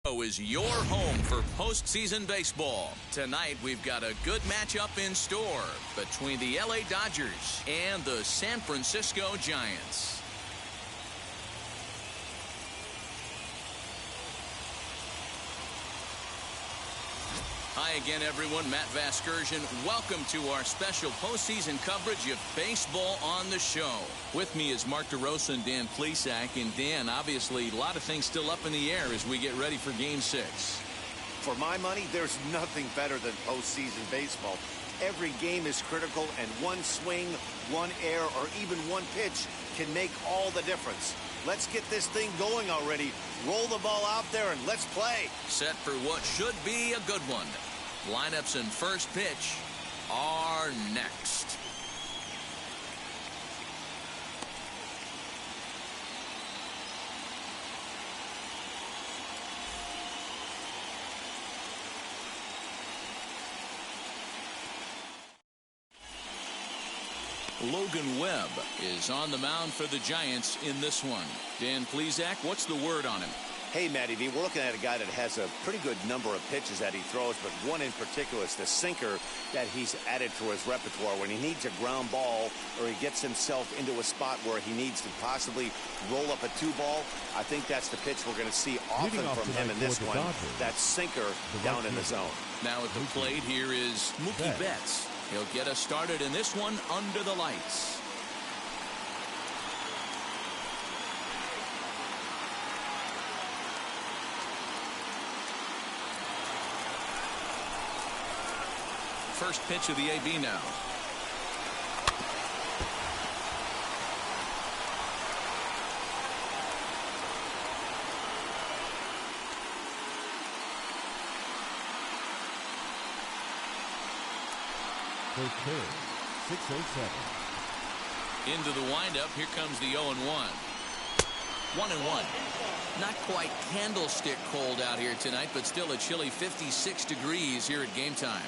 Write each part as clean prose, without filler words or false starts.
Is your home for postseason baseball. Tonight, we've got a good matchup in store between the LA Dodgers and the San Francisco Giants. Hi again, everyone. Matt Vasgersian. Welcome to our special postseason coverage of baseball on the show. With me is Mark DeRosa and Dan Plesac. And Dan, obviously, a lot of things still up in the air as we get ready for Game 6. For my money, there's nothing better than postseason baseball. Every game is critical, and one swing, one error, or even one pitch can make all the difference. Let's get this thing going already. Roll the ball out there and let's play. Set for what should be a good one. Lineups and first pitch are next. Logan Webb is on the mound for the Giants in this one. Dan Plesac, what's the word on him? Hey, Matty V, we're looking at a guy that has a pretty good number of pitches that he throws, but one in particular is the sinker that he's added to his repertoire. When he needs a ground ball or he gets himself into a spot where he needs to possibly roll up a 2-ball, I think that's the pitch we're going to see often from him in this one, that sinker down in the zone. Now at the plate here is Mookie Betts. He'll get us started in this one under the lights. First pitch of the AB now. First pitch, 607. Into the windup. Here comes the 0-1. 1-1. Not quite candlestick cold out here tonight, but still a chilly 56 degrees here at game time.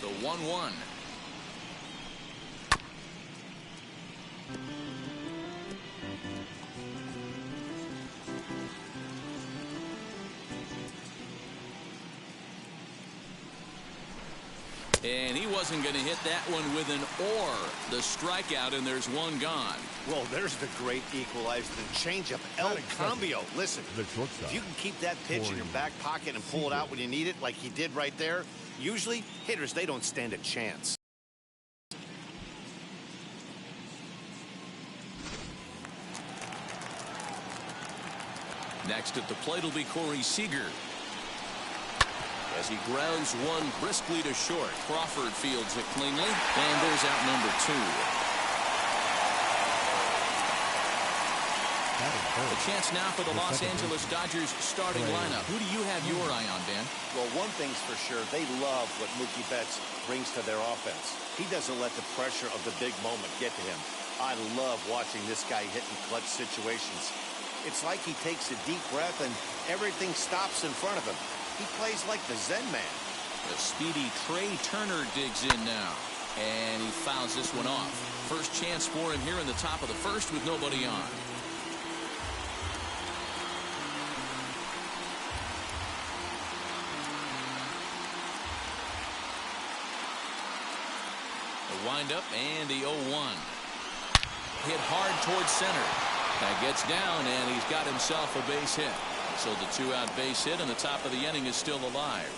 The 1-1. And he wasn't going to hit that one with an or. The strikeout, and there's one gone. Well, there's the great equalizer, the changeup, El Cambio. Listen, if you can keep that pitch in your back pocket and pull it out when you need it, like he did right there, usually hitters, they don't stand a chance. Next at the plate will be Corey Seager. As he grounds one briskly to short. Crawford fields it cleanly, and there's out number 2. A chance now for the Los Angeles Dodgers starting lineup. Who do you have your eye on, Dan? Well, one thing's for sure, they love what Mookie Betts brings to their offense. He doesn't let the pressure of the big moment get to him. I love watching this guy hit in clutch situations. It's like he takes a deep breath and everything stops in front of him. He plays like the Zen man. The speedy Trey Turner digs in now, and he fouls this one off. First chance for him here in the top of the first with nobody on. The windup and the 0-1. Hit hard towards center. That gets down, and he's got himself a base hit. So the 2-out base hit, and the top of the inning is still alive.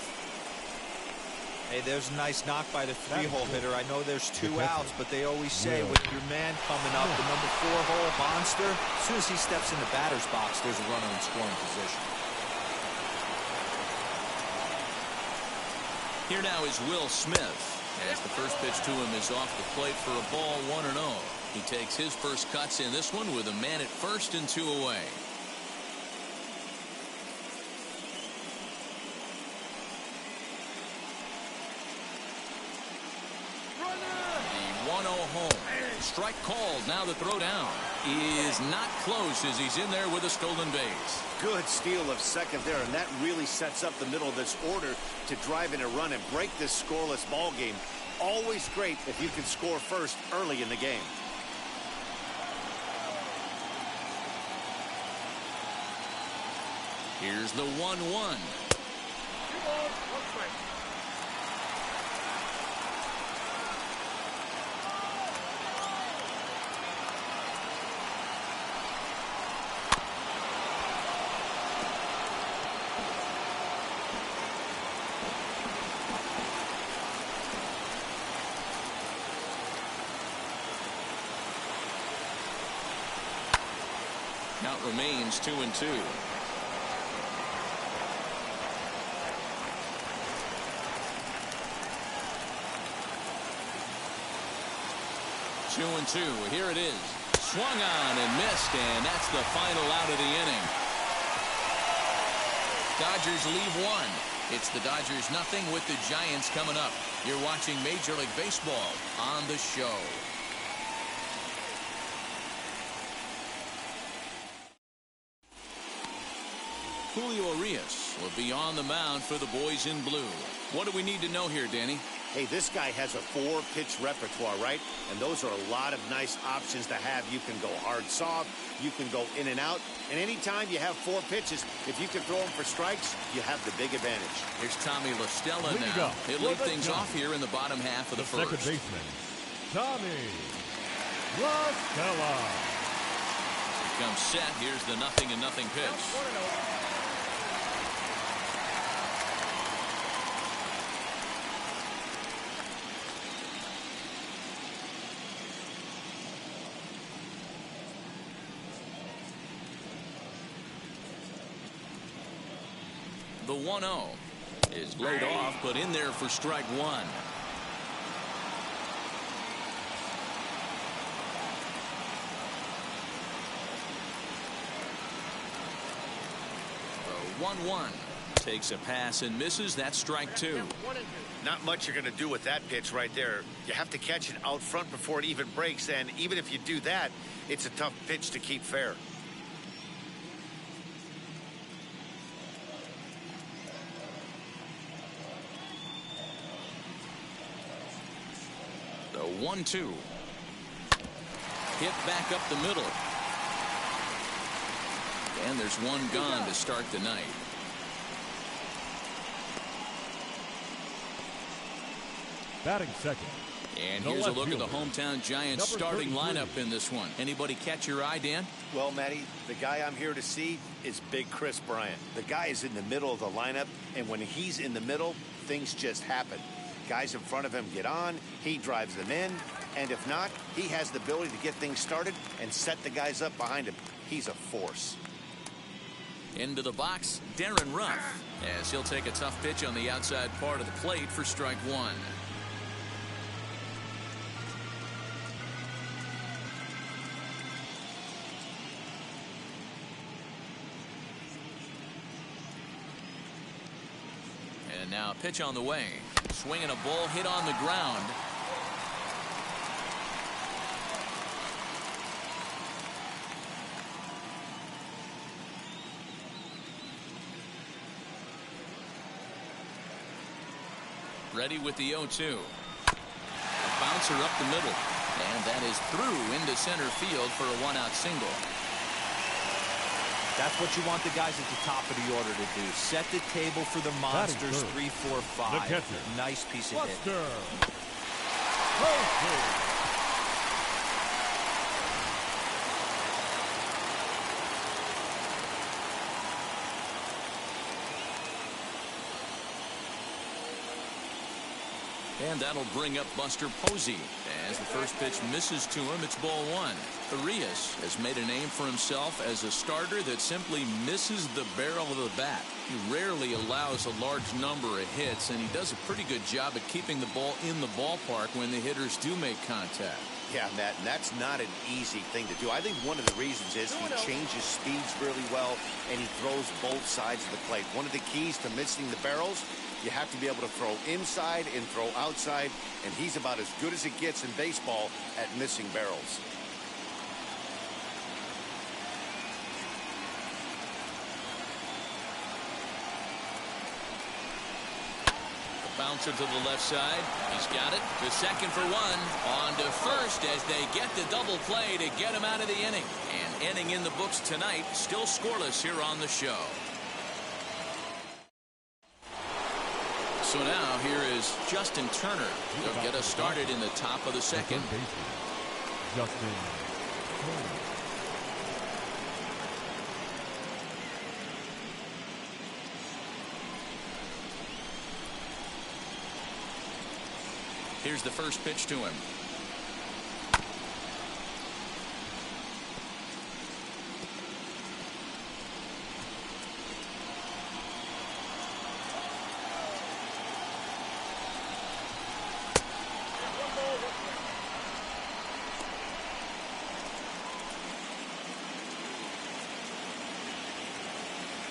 Hey, there's a nice knock by the 3-hole hitter. I know there's 2 outs, but they always say with your man coming up, the number 4-hole monster, as soon as he steps in the batter's box, there's a runner in scoring position. Here now is Will Smith, as the first pitch to him is off the plate for a ball 1-0. He takes his first cuts in this one with a man at first and 2 away. The 1-0 home. Strike called. Now the throw down is not close as he's in there with a stolen base. Good steal of second there, and that really sets up the middle of this order to drive in a run and break this scoreless ball game. Always great if you can score first early in the game. Here's the 1-1. Count remains 2-2. 2-2. Here it is. Swung on and missed, and that's the final out of the inning. Dodgers leave one. It's the Dodgers nothing with the Giants coming up. You're watching Major League Baseball on the show. Julio Urias will be on the mound for the boys in blue. What do we need to know here, Danny? Hey, this guy has a 4-pitch repertoire, right? And those are a lot of nice options to have. You can go hard, soft. You can go in and out. And anytime you have 4 pitches, if you can throw them for strikes, you have the big advantage. Here's Tommy La Stella now. He'll lead things off here in the bottom half of the first. Second baseman, Tommy La Stella. Comes set. Here's the 0-0 pitch. The 1-0 is laid off, but in there for strike one. The 1-1 takes a pass and misses. That's strike two. Not much you're going to do with that pitch right there. You have to catch it out front before it even breaks, and even if you do that, it's a tough pitch to keep fair. The 1-2. Hit back up the middle. And there's one gone to start the night. Batting second. And here's a look at the hometown Giants starting lineup in this one. Anybody catch your eye, Dan? Well, Matty, the guy I'm here to see is Big Chris Bryant. The guy is in the middle of the lineup, and when he's in the middle, things just happen. Guys in front of him get on, he drives them in, and if not, he has the ability to get things started and set the guys up behind him. He's a force. Into the box, Darren Ruff, as he'll take a tough pitch on the outside part of the plate for strike one. And now a pitch on the way. Swinging a ball hit on the ground. Ready with the 0-2. A bouncer up the middle. And that is through into center field for a one-out single. That's what you want the guys at the top of the order to do. Set the table for the monsters. 3, 4, 5. Nice piece of hit. And that'll bring up Buster Posey. As the first pitch misses to him, it's ball one. Urias has made a name for himself as a starter that simply misses the barrel of the bat. He rarely allows a large number of hits, and he does a pretty good job at keeping the ball in the ballpark when the hitters do make contact. Yeah, Matt, and that's not an easy thing to do. I think one of the reasons is he changes speeds really well, and he throws both sides of the plate. One of the keys to missing the barrels, you have to be able to throw inside and throw outside, and he's about as good as it gets in baseball at missing barrels. Bouncer to the left side. He's got it to second for one. On to first as they get the double play to get him out of the inning. And inning in the books tonight, still scoreless here on the show. So now here is Justin Turner. They'll get us started in the top of the second. Justin Turner. Here's the first pitch to him.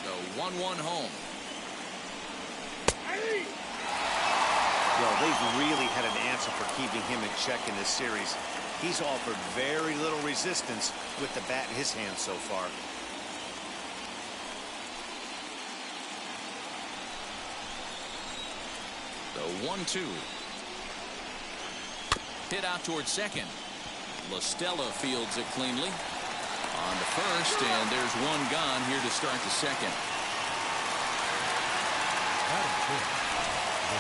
The 1-1 home. Well, they've really had an answer for keeping him in check in this series. He's offered very little resistance with the bat in his hand so far. The 1-2. Hit out towards second. LaStella fields it cleanly. On to first, and there's one gone here to start the second.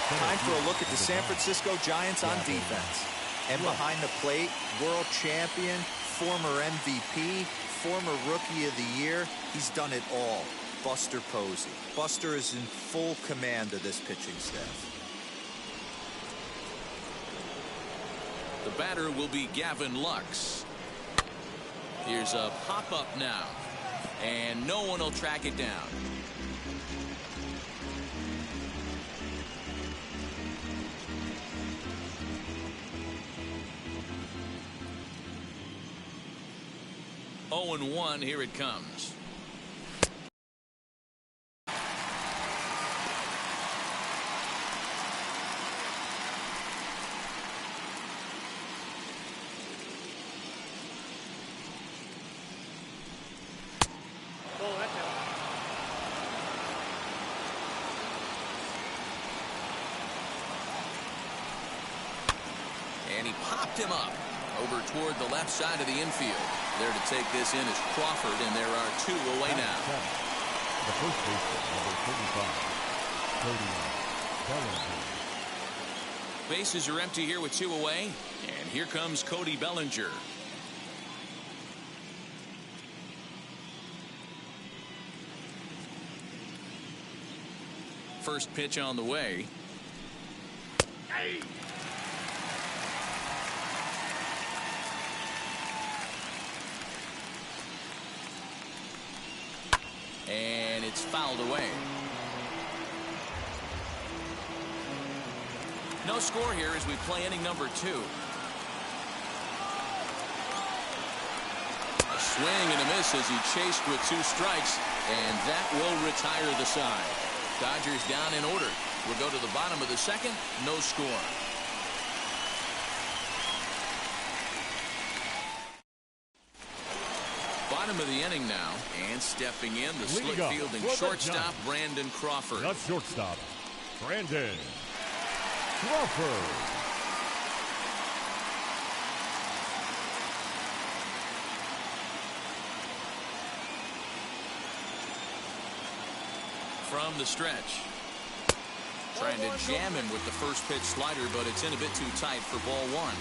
Time for a look at the San Francisco Giants on defense. And behind the plate, world champion, former MVP, former Rookie of the Year. He's done it all. Buster Posey. Buster is in full command of this pitching staff. The batter will be Gavin Lux. Here's a pop-up now. And no one will track it down. Oh, and 1, here it comes. And he popped him up over toward the left side of the infield. There to take this in is Crawford, and there are 2 away now. The first baseman, number 35, Cody Bellinger. Bases are empty here with 2 away, and here comes Cody Bellinger. First pitch on the way. Hey. And it's fouled away. No score here as we play inning number 2. A swing and a miss as he chased with 2 strikes, and that will retire the side. Dodgers down in order. We'll go to the bottom of the second. No score. Bottom of the inning now, and stepping in the slick fielding shortstop Brandon Crawford. The shortstop, Brandon Crawford. From the stretch, trying to jam him with the first pitch slider, but it's in a bit too tight for ball 1.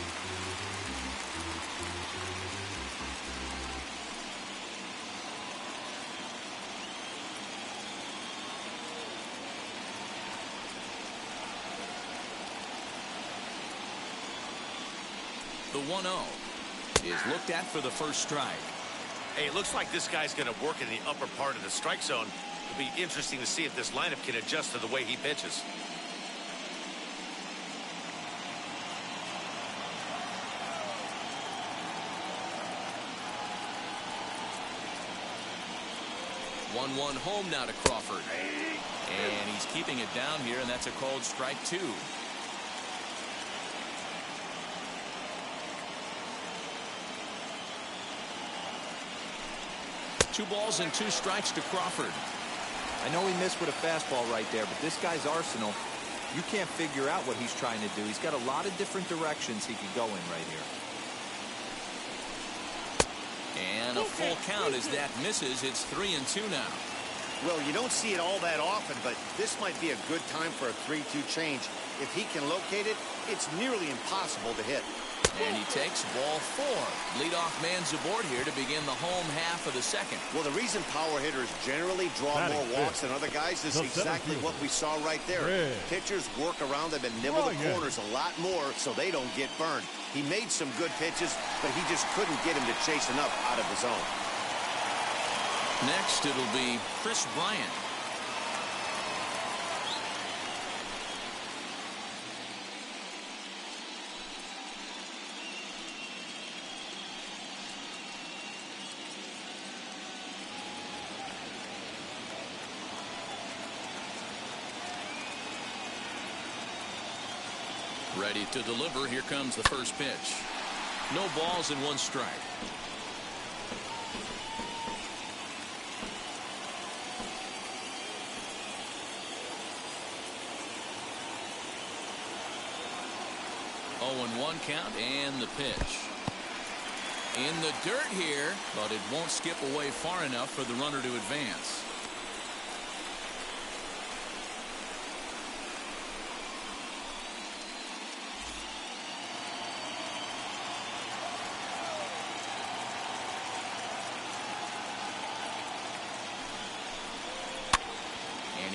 The 1-0 is looked at for the first strike. Hey, it looks like this guy's going to work in the upper part of the strike zone. It'll be interesting to see if this lineup can adjust to the way he pitches. One home now to Crawford. And he's keeping it down here, and that's a called strike 2. Two balls and 2 strikes to Crawford. I know he missed with a fastball right there, but this guy's arsenal, you can't figure out what he's trying to do. He's got a lot of different directions he could go in right here. And a full count as that misses. It's 3-2 now. Well, you don't see it all that often, but this might be a good time for a 3-2 change. If he can locate it, it's nearly impossible to hit. And he takes ball 4. Leadoff man's aboard here to begin the home half of the second. Well, the reason power hitters generally draw more walks than other guys is exactly what we saw right there. Pitchers work around them and nibble the corners a lot more so they don't get burned. He made some good pitches, but he just couldn't get him to chase enough out of the zone. Next, it'll be Chris Bryant. Ready to deliver. Here comes the first pitch. No balls and 1 strike. Oh, 1 count and the pitch. In the dirt here, but it won't skip away far enough for the runner to advance.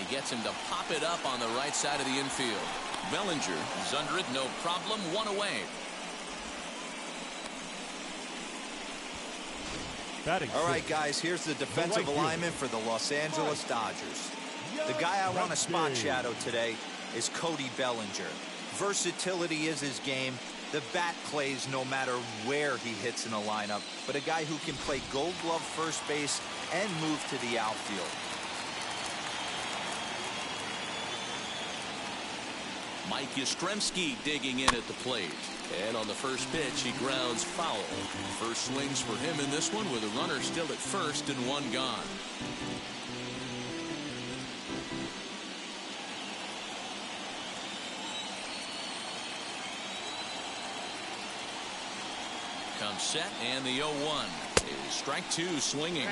Gets him to pop it up on the right side of the infield. Bellinger is under it, no problem, 1 away. All right, guys, here's the defensive alignment for the Los Angeles Dodgers. The guy I want to spot shadow today is Cody Bellinger. Versatility is his game. The bat plays no matter where he hits in a lineup, but a guy who can play Gold Glove first base and move to the outfield. Mike Yastrzemski digging in at the plate. And on the first pitch, he grounds foul. First swings for him in this one with a runner still at first and 1 gone. Comes set and the 0-1 is strike 2 swinging.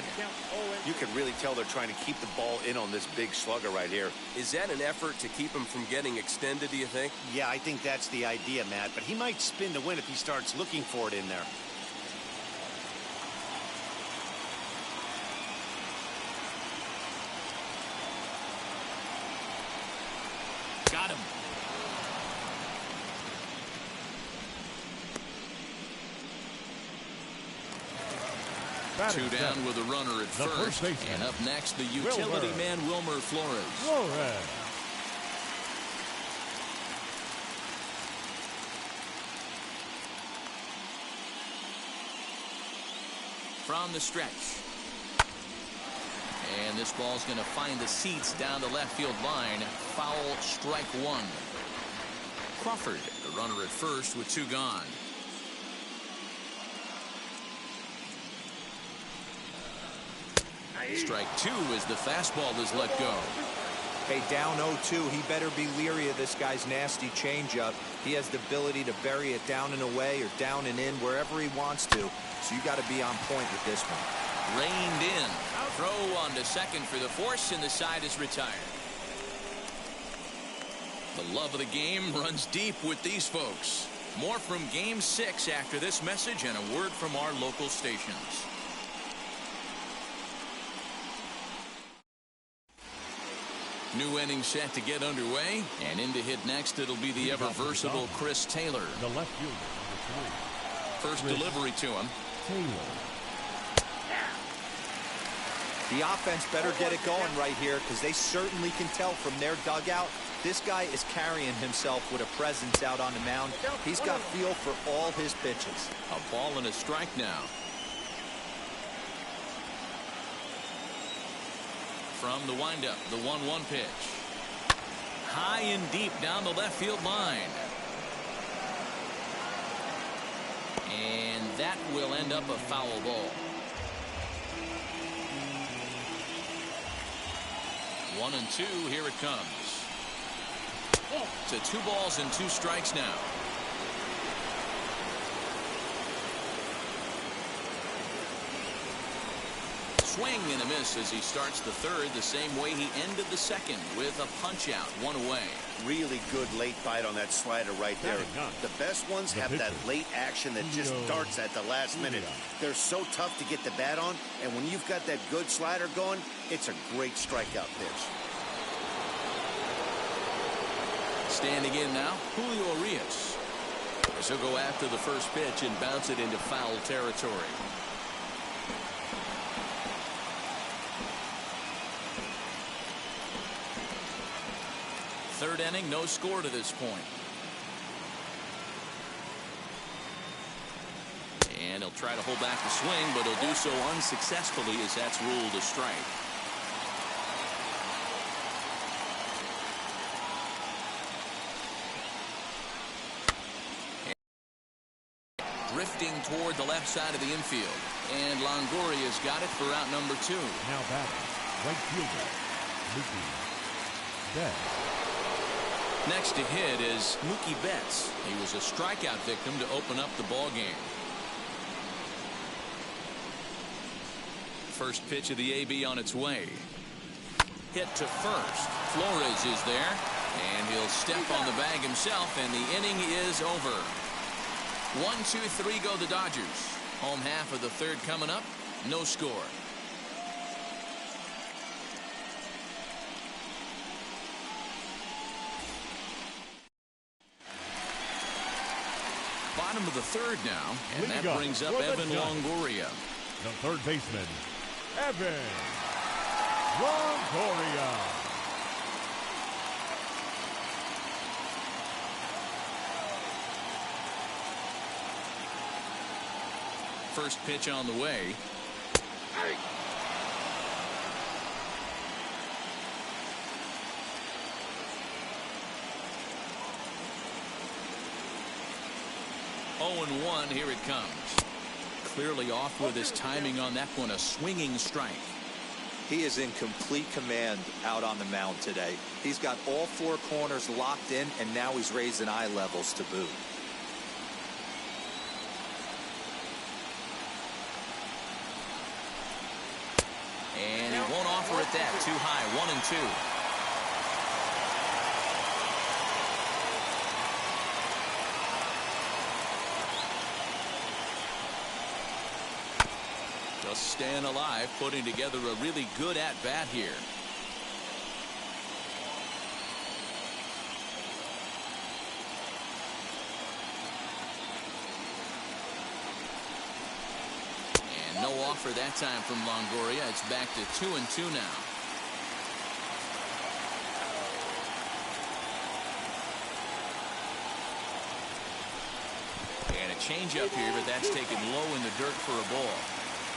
You can really tell they're trying to keep the ball in on this big slugger right here. Is that an effort to keep him from getting extended, do you think? Yeah, I think that's the idea, Matt, but he might spin to win if he starts looking for it in there. Got him. Two down with a runner at first. And up next, the utility man, Wilmer Flores. From the stretch. And this ball's going to find the seats down the left field line. Foul, strike 1. Crawford, the runner at first with 2 gone. Strike 2 as the fastball is let go. Hey, down 0-2. He better be leery of this guy's nasty changeup. He has the ability to bury it down and away or down and in wherever he wants to. So you got to be on point with this one. Reined in. Throw on to second for the force, and the side is retired. The love of the game runs deep with these folks. More from Game 6 after this message and a word from our local stations. New inning set to get underway, and in to hit next it'll be the ever versatile Chris Taylor. The left fielder, First delivery to him. The offense better get it going right here because they certainly can tell from their dugout this guy is carrying himself with a presence out on the mound. He's got feel for all his pitches. A ball and a strike now. From the windup, the 1-1 pitch. High and deep down the left field line. And that will end up a foul ball. 1-2, here it comes. To 2 balls and 2 strikes now. swing and a miss as he starts the third the same way he ended the second with a punch out, one away. Really good late bite on that slider right there. The best ones have that late action that just darts at the last minute. They're so tough to get the bat on, and when you've got that good slider going, it's a great strikeout pitch. Standing in now, Julio Urias. So he'll go after the first pitch and bounce it into foul territory. Third inning, no score to this point. And he'll try to hold back the swing, but he'll do so unsuccessfully as that's ruled a strike. Drifting toward the left side of the infield. And Longoria's got it for out number 2. Now batting, right fielder, Mookie Betts. Next to hit is Mookie Betts. He was a strikeout victim to open up the ball game. First pitch of the AB on its way. Hit to first. Flores is there, and he'll step on the bag himself, and the inning is over. 1-2-3 go the Dodgers. Home half of the third coming up. No score. Bottom of the third now, and that brings up Evan Longoria. The third baseman, Evan Longoria. First pitch on the way. Oh, and 1, here it comes. Clearly off with his timing on that one, a swinging strike. He is in complete command out on the mound today. He's got all 4 corners locked in, and now he's raising eye levels to boot. And he won't offer it that. Too high. 1 and 2. Just staying alive, putting together a really good at-bat here. And no offer that time from Longoria. It's back to 2 and 2 now. And a changeup here, but that's taken low in the dirt for a ball.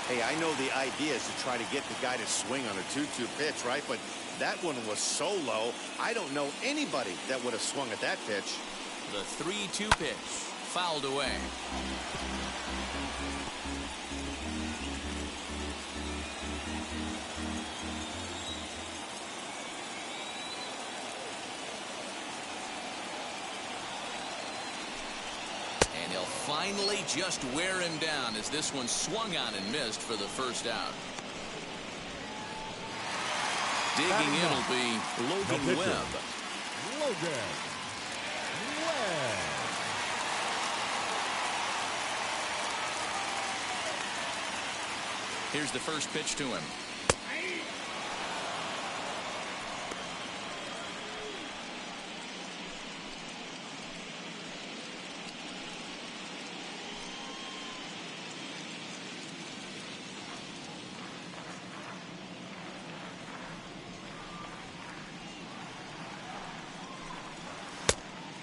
Hey, I know the idea is to try to get the guy to swing on a 2-2 pitch, right? But that one was so low, I don't know anybody that would have swung at that pitch. The 3-2 pitch, fouled away. Finally just wear him down as this one swung on and missed for the first out. Digging in will be Logan Webb. Logan Webb. Here's the first pitch to him.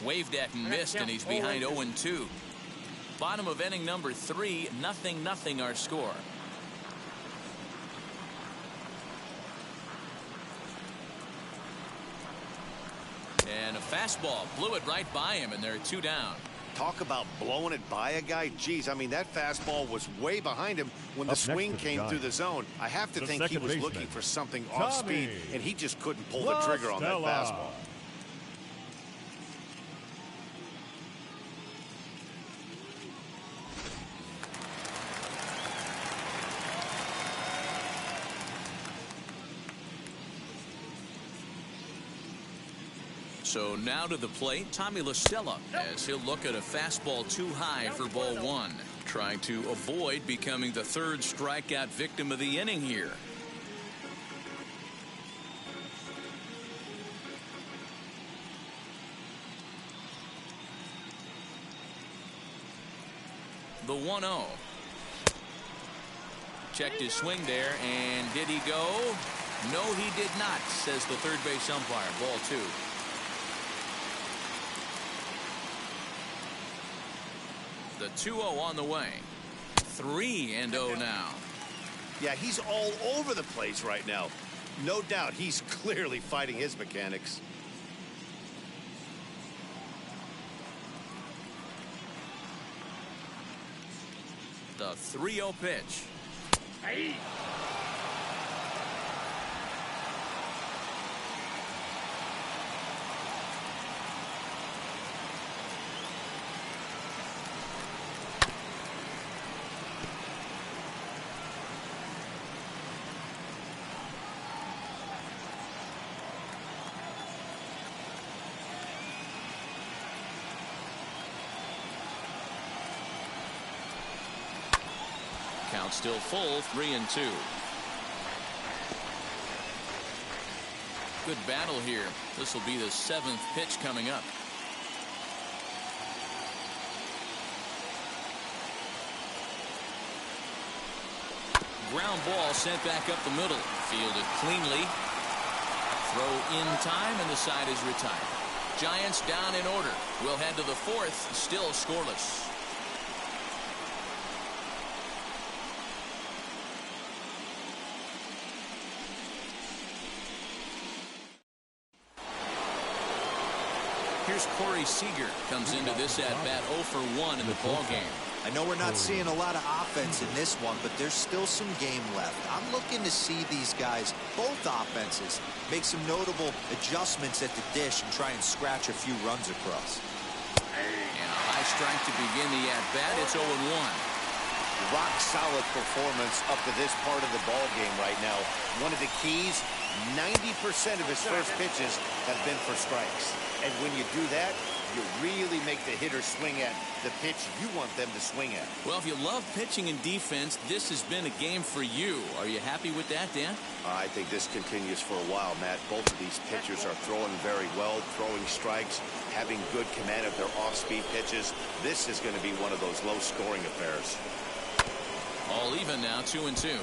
Waved at and missed, and he's behind 0-2. Bottom of inning number 3, 0-0 our score. And a fastball blew it right by him, and there are 2 down. Talk about blowing it by a guy. Geez, I mean, that fastball was way behind him when the swing came through the zone. I have to think he was looking for something off speed, and he just couldn't pull the trigger on that fastball. So now to the plate, Tommy LaStella, as he'll look at a fastball too high for ball one. Trying to avoid becoming the third strikeout victim of the inning here. The 1-0. Checked his swing there, and did he go? No, he did not, says the third base umpire. Ball two. The 2-0 on the way. 3-0 now. Yeah, he's all over the place right now. No doubt he's clearly fighting his mechanics. The 3-0 pitch. Count still full, 3-2. Good battle here. This will be the 7th pitch coming up. Ground ball sent back up the middle. Fielded cleanly. Throw in time, and the side is retired. Giants down in order. We'll head to the 4th, still scoreless. Here's Corey Seager. Comes into this at-bat 0 for 1 in the ballgame. I know we're not seeing a lot of offense in this one, but there's still some game left. I'm looking to see these guys, both offenses, make some notable adjustments at the dish and try and scratch a few runs across. And a high strike to begin the at-bat. It's 0-1. Rock solid performance up to this part of the ball game right now. One of the keys, 90% of his first pitches have been for strikes. And when you do that, you really make the hitter swing at the pitch you want them to swing at. Well, if you love pitching and defense, this has been a game for you. Are you happy with that, Dan? I think this continues for a while, Matt. Both of these pitchers are throwing very well, throwing strikes, having good command of their off-speed pitches. This is going to be one of those low-scoring affairs. All even now, 2-2.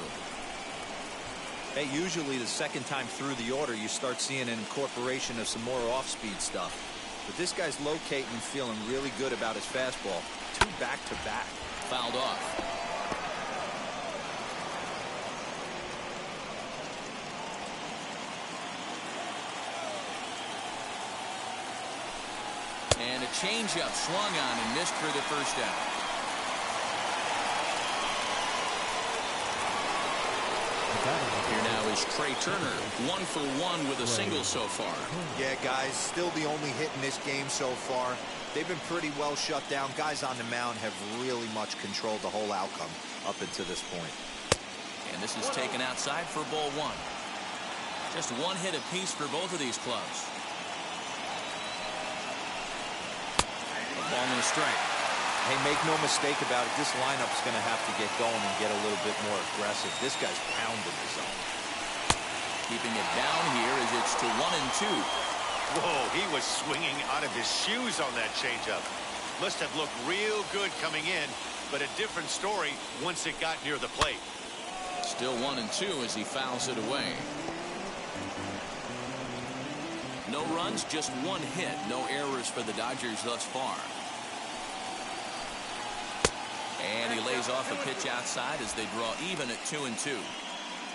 Hey, usually the second time through the order, you start seeing an incorporation of some more off-speed stuff. But this guy's locating and feeling really good about his fastball. 2 back-to-back. Fouled off. And a changeup swung on and missed for the first out. Here now is Trey Turner, 1 for 1 with a single so far. Yeah, guys, still the only hit in this game so far. They've been pretty well shut down. Guys on the mound have really much controlled the whole outcome up until this point. And this is taken outside for ball 1. Just 1 hit apiece for both of these clubs. A ball and a strike. Hey, make no mistake about it, this lineup's going to have to get going and get a little bit more aggressive. This guy's pounding the zone. Keeping it down here as it's to 1-2. Whoa, he was swinging out of his shoes on that changeup. Must have looked real good coming in, but a different story once it got near the plate. Still 1-2 as he fouls it away. No runs, just 1 hit. No errors for the Dodgers thus far. And he lays off a pitch outside as they draw even at 2-2.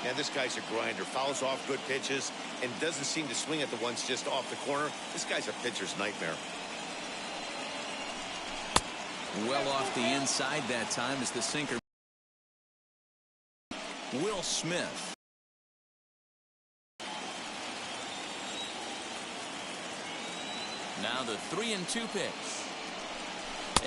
Yeah, this guy's a grinder. Fouls off good pitches and doesn't seem to swing at the ones just off the corner. This guy's a pitcher's nightmare. Well off the inside that time as the sinker. Will Smith. Now the 3-2 pitch.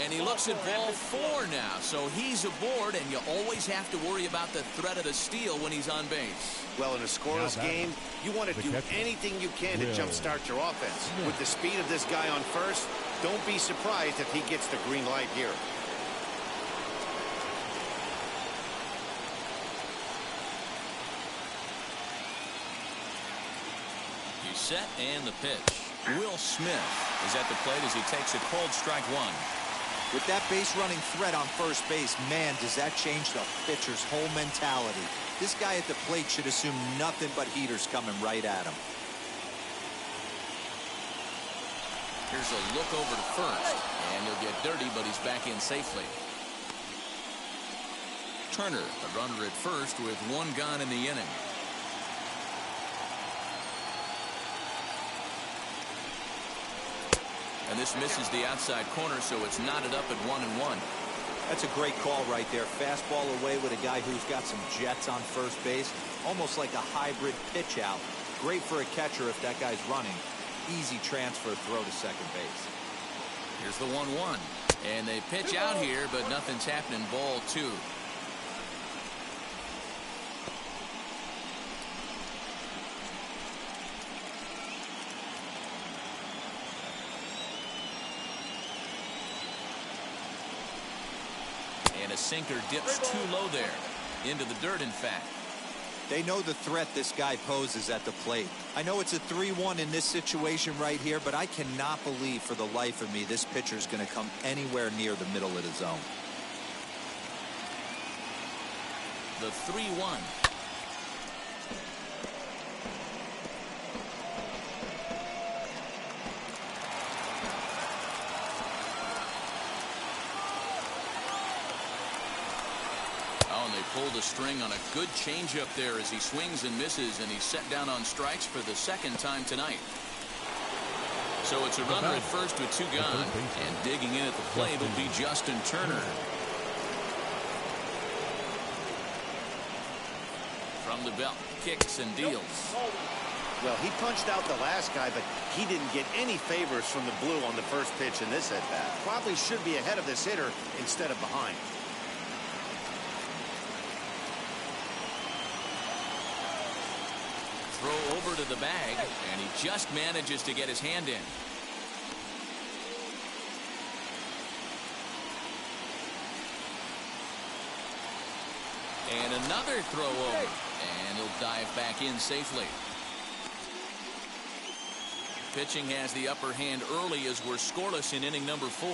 And he looks at ball 4 now, so he's aboard, and you always have to worry about the threat of a steal when he's on base. Well, in a scoreless game, you want to do anything you can to jumpstart your offense. With the speed of this guy on first, don't be surprised if he gets the green light here. He's set, and the pitch. Will Smith is at the plate as he takes a cold strike 1. With that base running threat on first base, man, does that change the pitcher's whole mentality. This guy at the plate should assume nothing but heaters coming right at him. Here's a look over to first, and he'll get dirty, but he's back in safely. Turner, a runner at first with 1 gone in the inning. And this misses the outside corner, so it's knotted up at 1-1. That's a great call right there. Fastball away with a guy who's got some jets on first base. Almost like a hybrid pitch out. Great for a catcher if that guy's running. Easy transfer throw to second base. Here's the 1-1. And they pitch out here, but nothing's happening. Ball 2. And a sinker dips too low there. Into the dirt, in fact. They know the threat this guy poses at the plate. I know it's a 3-1 in this situation right here, but I cannot believe for the life of me this pitcher's going to come anywhere near the middle of the zone. The 3-1. Pulled the string on a good changeup there as he swings and misses, and he's set down on strikes for the 2nd time tonight. So it's a runner at first with 2 gone, and digging in at the plate will be Justin Turner. From the belt, kicks and deals. Well, he punched out the last guy, but he didn't get any favors from the blue on the first pitch in this at-bat. Probably should be ahead of this hitter instead of behind. Throw over to the bag, and he just manages to get his hand in. And another throw over, and he'll dive back in safely. Pitching has the upper hand early as we're scoreless in inning number 4.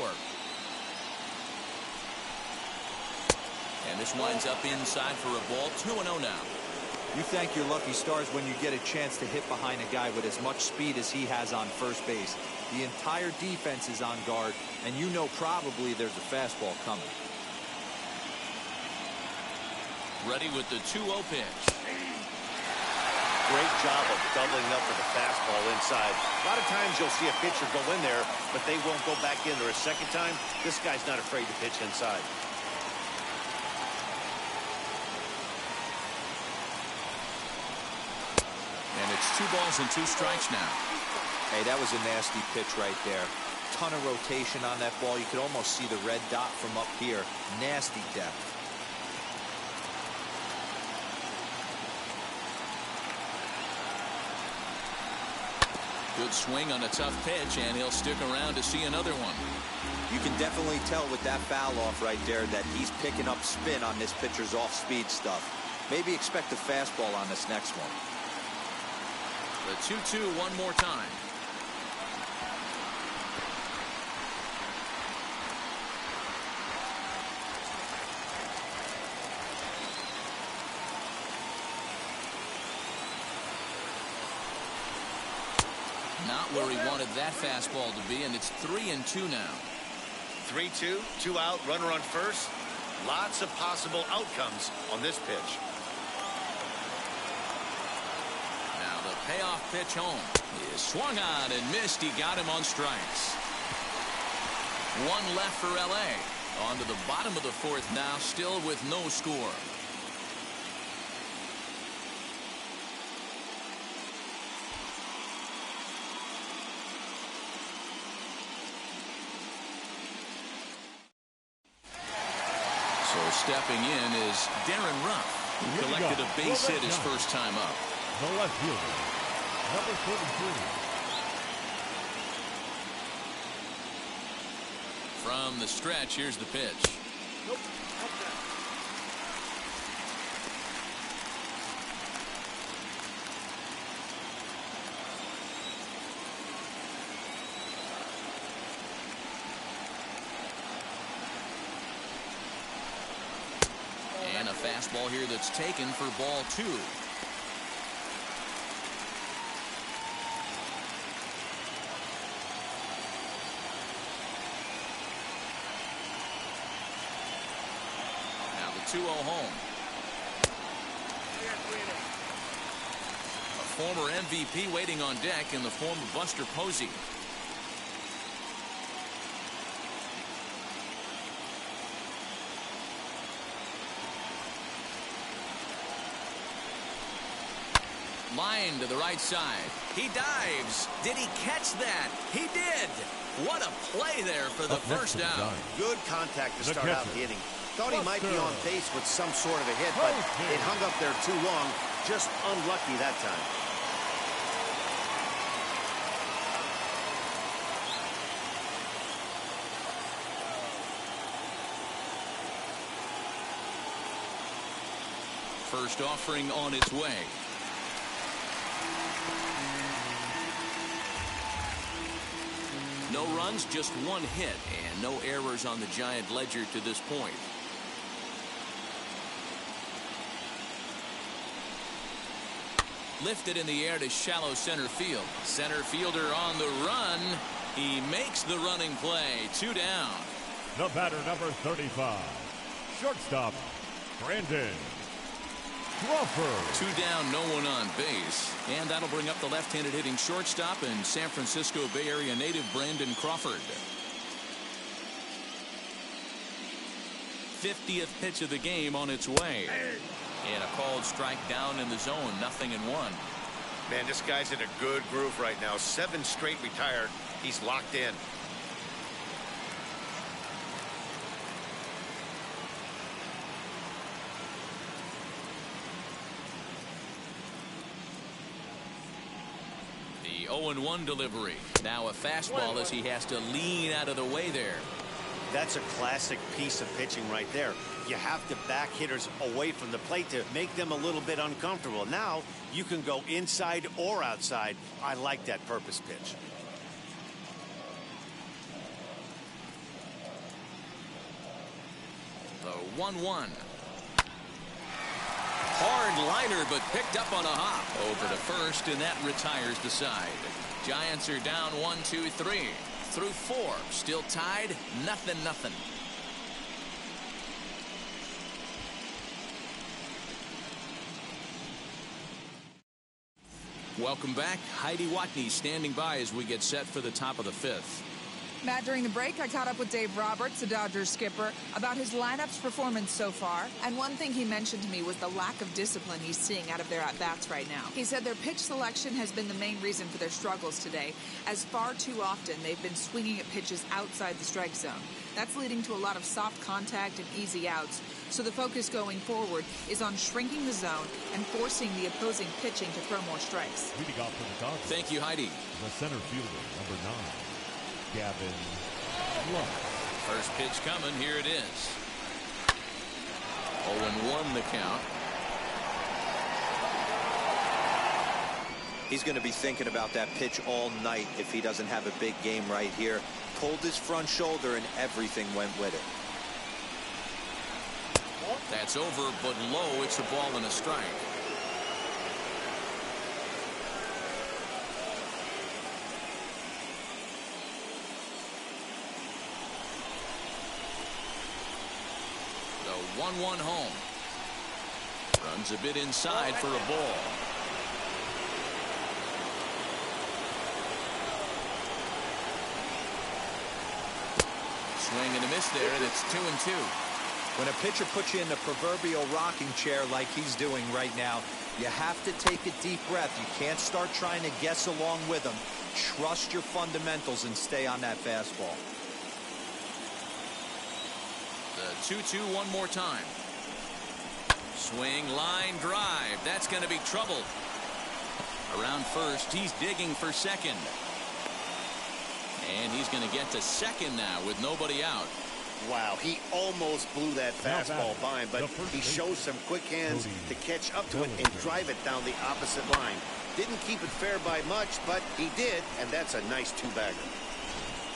And this winds up inside for a ball. 2-0 now. You thank your lucky stars when you get a chance to hit behind a guy with as much speed as he has on first base. The entire defense is on guard, and you know probably there's a fastball coming. Ready with the 2-0 pitch. Great job of doubling up with the fastball inside. A lot of times you'll see a pitcher go in there, but they won't go back in there a second time. This guy's not afraid to pitch inside. And it's 2 balls and 2 strikes now. Hey, that was a nasty pitch right there. Ton of rotation on that ball. You could almost see the red dot from up here. Nasty depth. Good swing on a tough pitch, and he'll stick around to see another one. You can definitely tell with that foul off right there that he's picking up spin on this pitcher's off-speed stuff. Maybe expect a fastball on this next one. The 2-2 one more time. Not where he wanted that fastball to be, and it's 3-2 now. 3-2, 2 out, runner on first. Lots of possible outcomes on this pitch. Now the payoff pitch home is swung on and missed. He got him on strikes. 1 left for LA. On to the bottom of the 4th now, still with no score. So stepping in is Darren Ruff, who collected a base hit his first time up. The left fielder, number 43. From the stretch, here's the pitch. And a fastball here that's taken for ball 2. Now the 2-0 home. A former MVP waiting on deck in the form of Buster Posey. Line to the right side. He dives. Did he catch that? He did. What a play there for the first out. Good contact to start out the inning. Thought he might be on base with some sort of a hit, but it hung up there too long. Just unlucky that time. First offering on its way. No runs, just 1 hit, and no errors on the Giant ledger to this point. Lifted in the air to shallow center field. Center fielder on the run. He makes the running play. 2 down. The batter, number 35. Shortstop, Brandon Crawford. 2 down, no one on base. And that'll bring up the left-handed hitting shortstop and San Francisco Bay Area native Brandon Crawford. 50th pitch of the game on its way. And a called strike down in the zone, 0-1. Man, this guy's in a good groove right now. 7 straight retired. He's locked in. The 0-1 delivery. Now a fastball as he has to lean out of the way there. That's a classic piece of pitching right there. You have to back hitters away from the plate to make them a little bit uncomfortable. Now you can go inside or outside. I like that purpose pitch. The 1-1. Hard liner, but picked up on a hop over to first, and that retires the side. Giants are down 1-2-3 through 4, still tied, 0-0. Welcome back. Heidi Watney standing by as we get set for the top of the 5th. Matt, during the break, I caught up with Dave Roberts, the Dodgers skipper, about his lineup's performance so far. And one thing he mentioned to me was the lack of discipline he's seeing out of their at-bats right now. He said their pitch selection has been the main reason for their struggles today, as far too often they've been swinging at pitches outside the strike zone. That's leading to a lot of soft contact and easy outs. So the focus going forward is on shrinking the zone and forcing the opposing pitching to throw more strikes. Leading off for the Dodgers. Thank you, Heidi. The center fielder, number 9. Gavin Lux. First pitch coming. Here it is. 0-1 the count. He's going to be thinking about that pitch all night if he doesn't have a big game right here. Pulled his front shoulder and everything went with it. That's over, but low. It's a ball and a strike. The 1-1 home. Runs a bit inside for a ball. Swing and a miss there, and it's 2-2. When a pitcher puts you in the proverbial rocking chair like he's doing right now, you have to take a deep breath. You can't start trying to guess along with him. Trust your fundamentals and stay on that fastball. The 2-2 one more time. Swing, line drive. That's going to be trouble. Around first, he's digging for second. And he's going to get to second now with nobody out. Wow, he almost blew that fastball by him, but he shows some quick hands to catch up to it and drive it down the opposite line. Didn't keep it fair by much, but he did, and that's a nice two-bagger.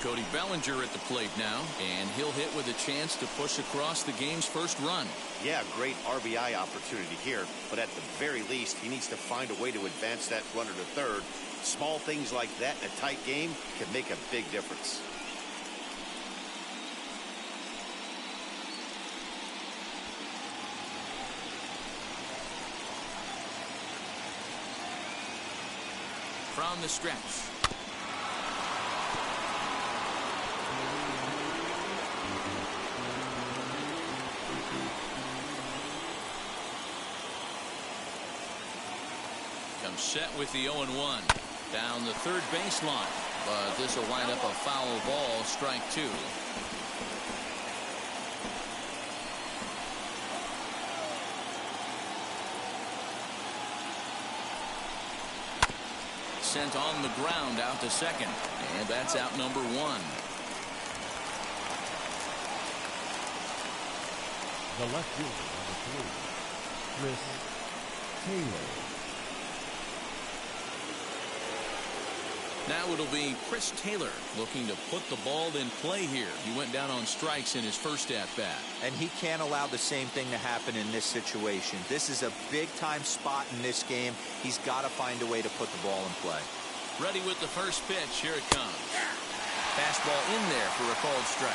Cody Bellinger at the plate now, and he'll hit with a chance to push across the game's first run. Yeah, great RBI opportunity here, but at the very least, he needs to find a way to advance that runner to third. Small things like that in a tight game can make a big difference. From the stretch. Comes set with the 0-1. Down the third baseline. But this will wind up a foul ball, strike two. Sent on the ground out to second. And that's out number one. The left fielder, number 3, Chris Taylor. Now it'll be Chris Taylor looking to put the ball in play here. He went down on strikes in his first at-bat. And he can't allow the same thing to happen in this situation. This is a big-time spot in this game. He's got to find a way to put the ball in play. Ready with the first pitch. Here it comes. Fastball in there for a called strike.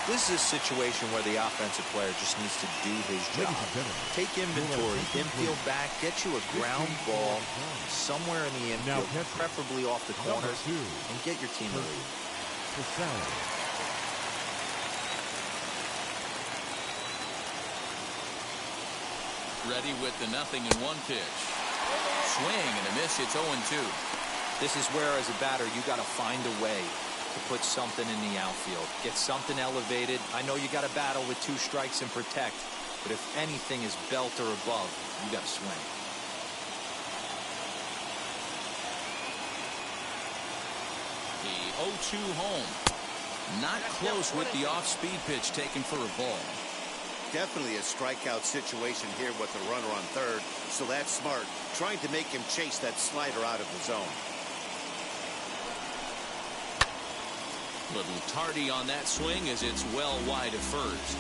This is a situation where the offensive player just needs to do his job. Take inventory, infield back, get you a ground ball somewhere in the infield, preferably off the corners, and get your team a lead. Ready with the 0-1 pitch. Swing and a miss. It's 0-2. This is where, as a batter, you got to find a way to put something in the outfield. Get something elevated. I know you got to battle with 2 strikes and protect, but if anything is belt or above, you got to swing. The 0-2 home. Not close with the off-speed pitch taken for a ball. Definitely a strikeout situation here with the runner on third, so that's smart. Trying to make him chase that slider out of the zone. Little tardy on that swing as it's well wide of first.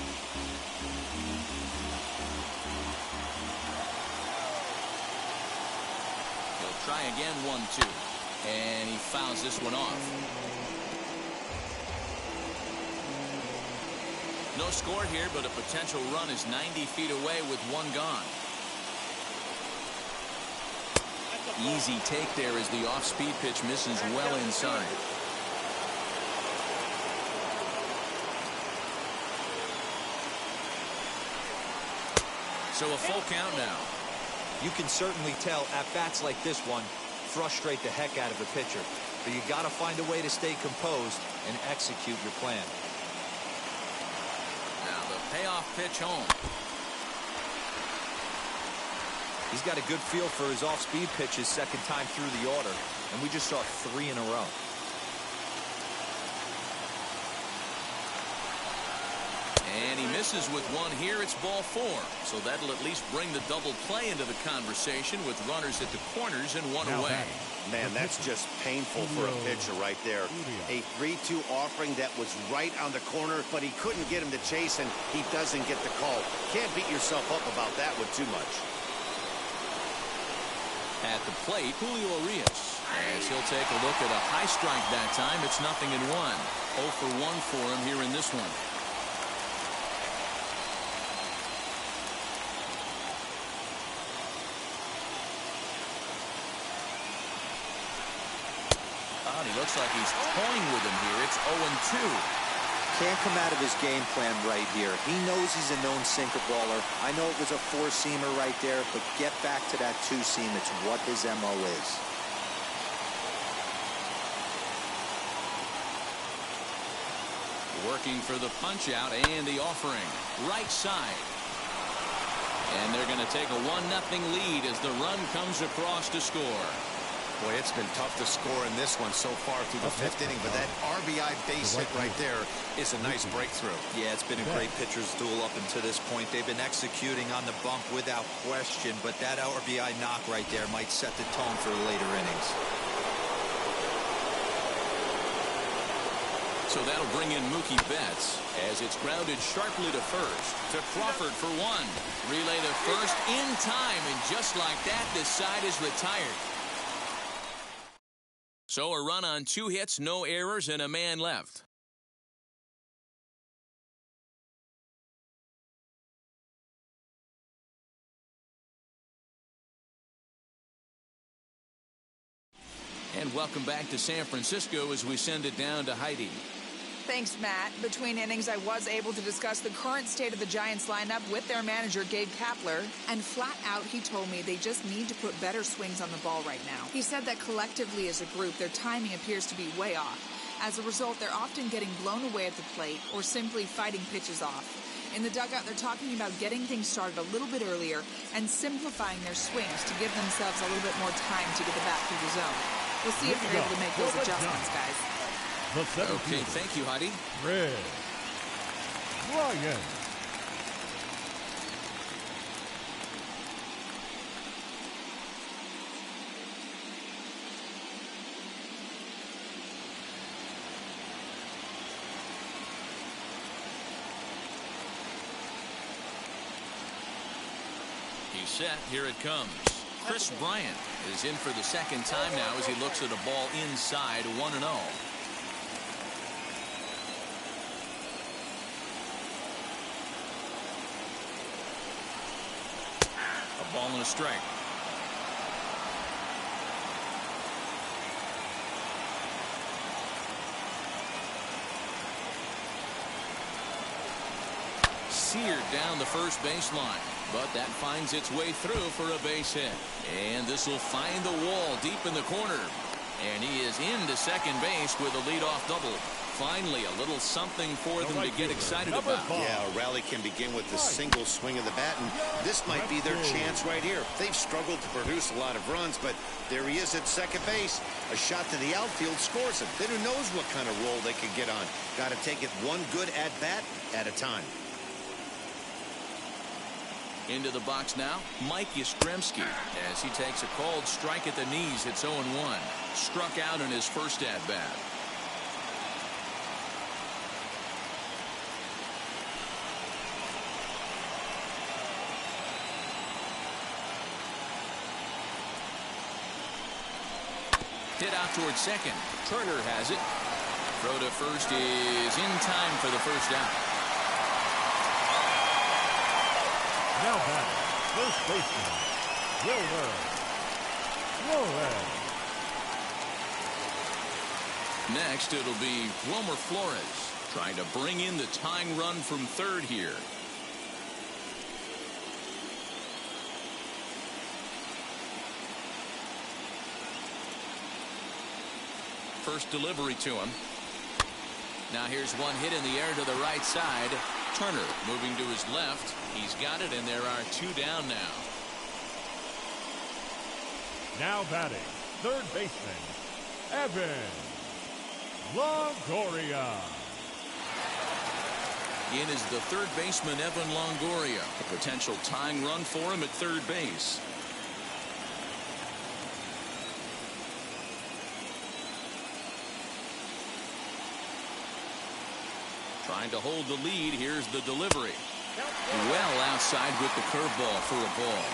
He'll try again 1-2. And he fouls this one off. No score here, but a potential run is 90 feet away with one gone. Easy take there as the off-speed pitch misses well inside. So a full count now. You can certainly tell at-bats like this one frustrate the heck out of a pitcher. But you got to find a way to stay composed and execute your plan. Now the payoff pitch home. He's got a good feel for his off-speed pitches second time through the order. And we just saw 3 in a row. And he misses with one here. It's ball 4. So that'll at least bring the double play into the conversation with runners at the corners and one away. Man, that's just painful for a pitcher right there. A 3-2 offering that was right on the corner, but he couldn't get him to chase, and he doesn't get the call. Can't beat yourself up about that one too much. At the plate, Julio Urias. As he'll take a look at a high strike that time. It's 0-1. 0 for 1 for him here in this one. He looks like he's toying with him here. It's 0-2. Can't come out of his game plan right here. He knows he's a known sinker baller. I know it was a 4-seamer right there, but get back to that 2-seam. It's what his MO is. Working for the punch out and the offering. Right side. And they're going to take a 1-0 lead as the run comes across to score. Boy, it's been tough to score in this one so far through the fifth inning, but that RBI base hit right there is a nice breakthrough. Yeah, it's been a great pitcher's duel up until this point. They've been executing on the bump without question, but that RBI knock right there might set the tone for the later innings. So that'll bring in Mookie Betts as it's grounded sharply to first. To Crawford for one. Relay to first in time, and just like that, this side is retired. So a run on 2 hits, no errors, and a man left. And welcome back to San Francisco as we send it down to Heidi. Thanks, Matt. Between innings, I was able to discuss the current state of the Giants lineup with their manager, Gabe Kapler, and flat out, he told me they just need to put better swings on the ball right now. He said that collectively as a group, their timing appears to be way off. As a result, they're often getting blown away at the plate or simply fighting pitches off. In the dugout, they're talking about getting things started a little bit earlier and simplifying their swings to give themselves a little bit more time to get the bat through the zone. We'll see if they're able to make those adjustments, guys. Okay, thank you, Heidi. Red Ryan. He's set. Here it comes. Chris Bryant is in for the second time now as he looks at a ball inside 1-0. A ball and a strike. Seared down the first baseline, but that finds its way through for a base hit. And this will find the wall deep in the corner. And he is into second base with a leadoff double. Finally, a little something for them to get excited about. Yeah, a rally can begin with the single swing of the bat, and this might be their chance right here. They've struggled to produce a lot of runs, but there he is at second base. A shot to the outfield scores him. Then who knows what kind of roll they could get on. Got to take it one good at-bat at a time. Into the box now, Mike Yastrzemski, as he takes a called strike at the knees. It's 0-1. Struck out in his first at-bat. Hit out towards second. Turner has it. Throw to first is in time for the first out. Now batting, first baseman, Wilmer Flores. Next, it'll be Wilmer Flores trying to bring in the tying run from third here. First delivery to him. Now here's one hit in the air to the right side. Turner moving to his left. He's got it, and there are 2 down now. Now batting, third baseman, Evan Longoria. In is the third baseman, Evan Longoria. A potential tying run for him at third base. Trying to hold the lead. Here's the delivery. Well outside with the curveball for a ball.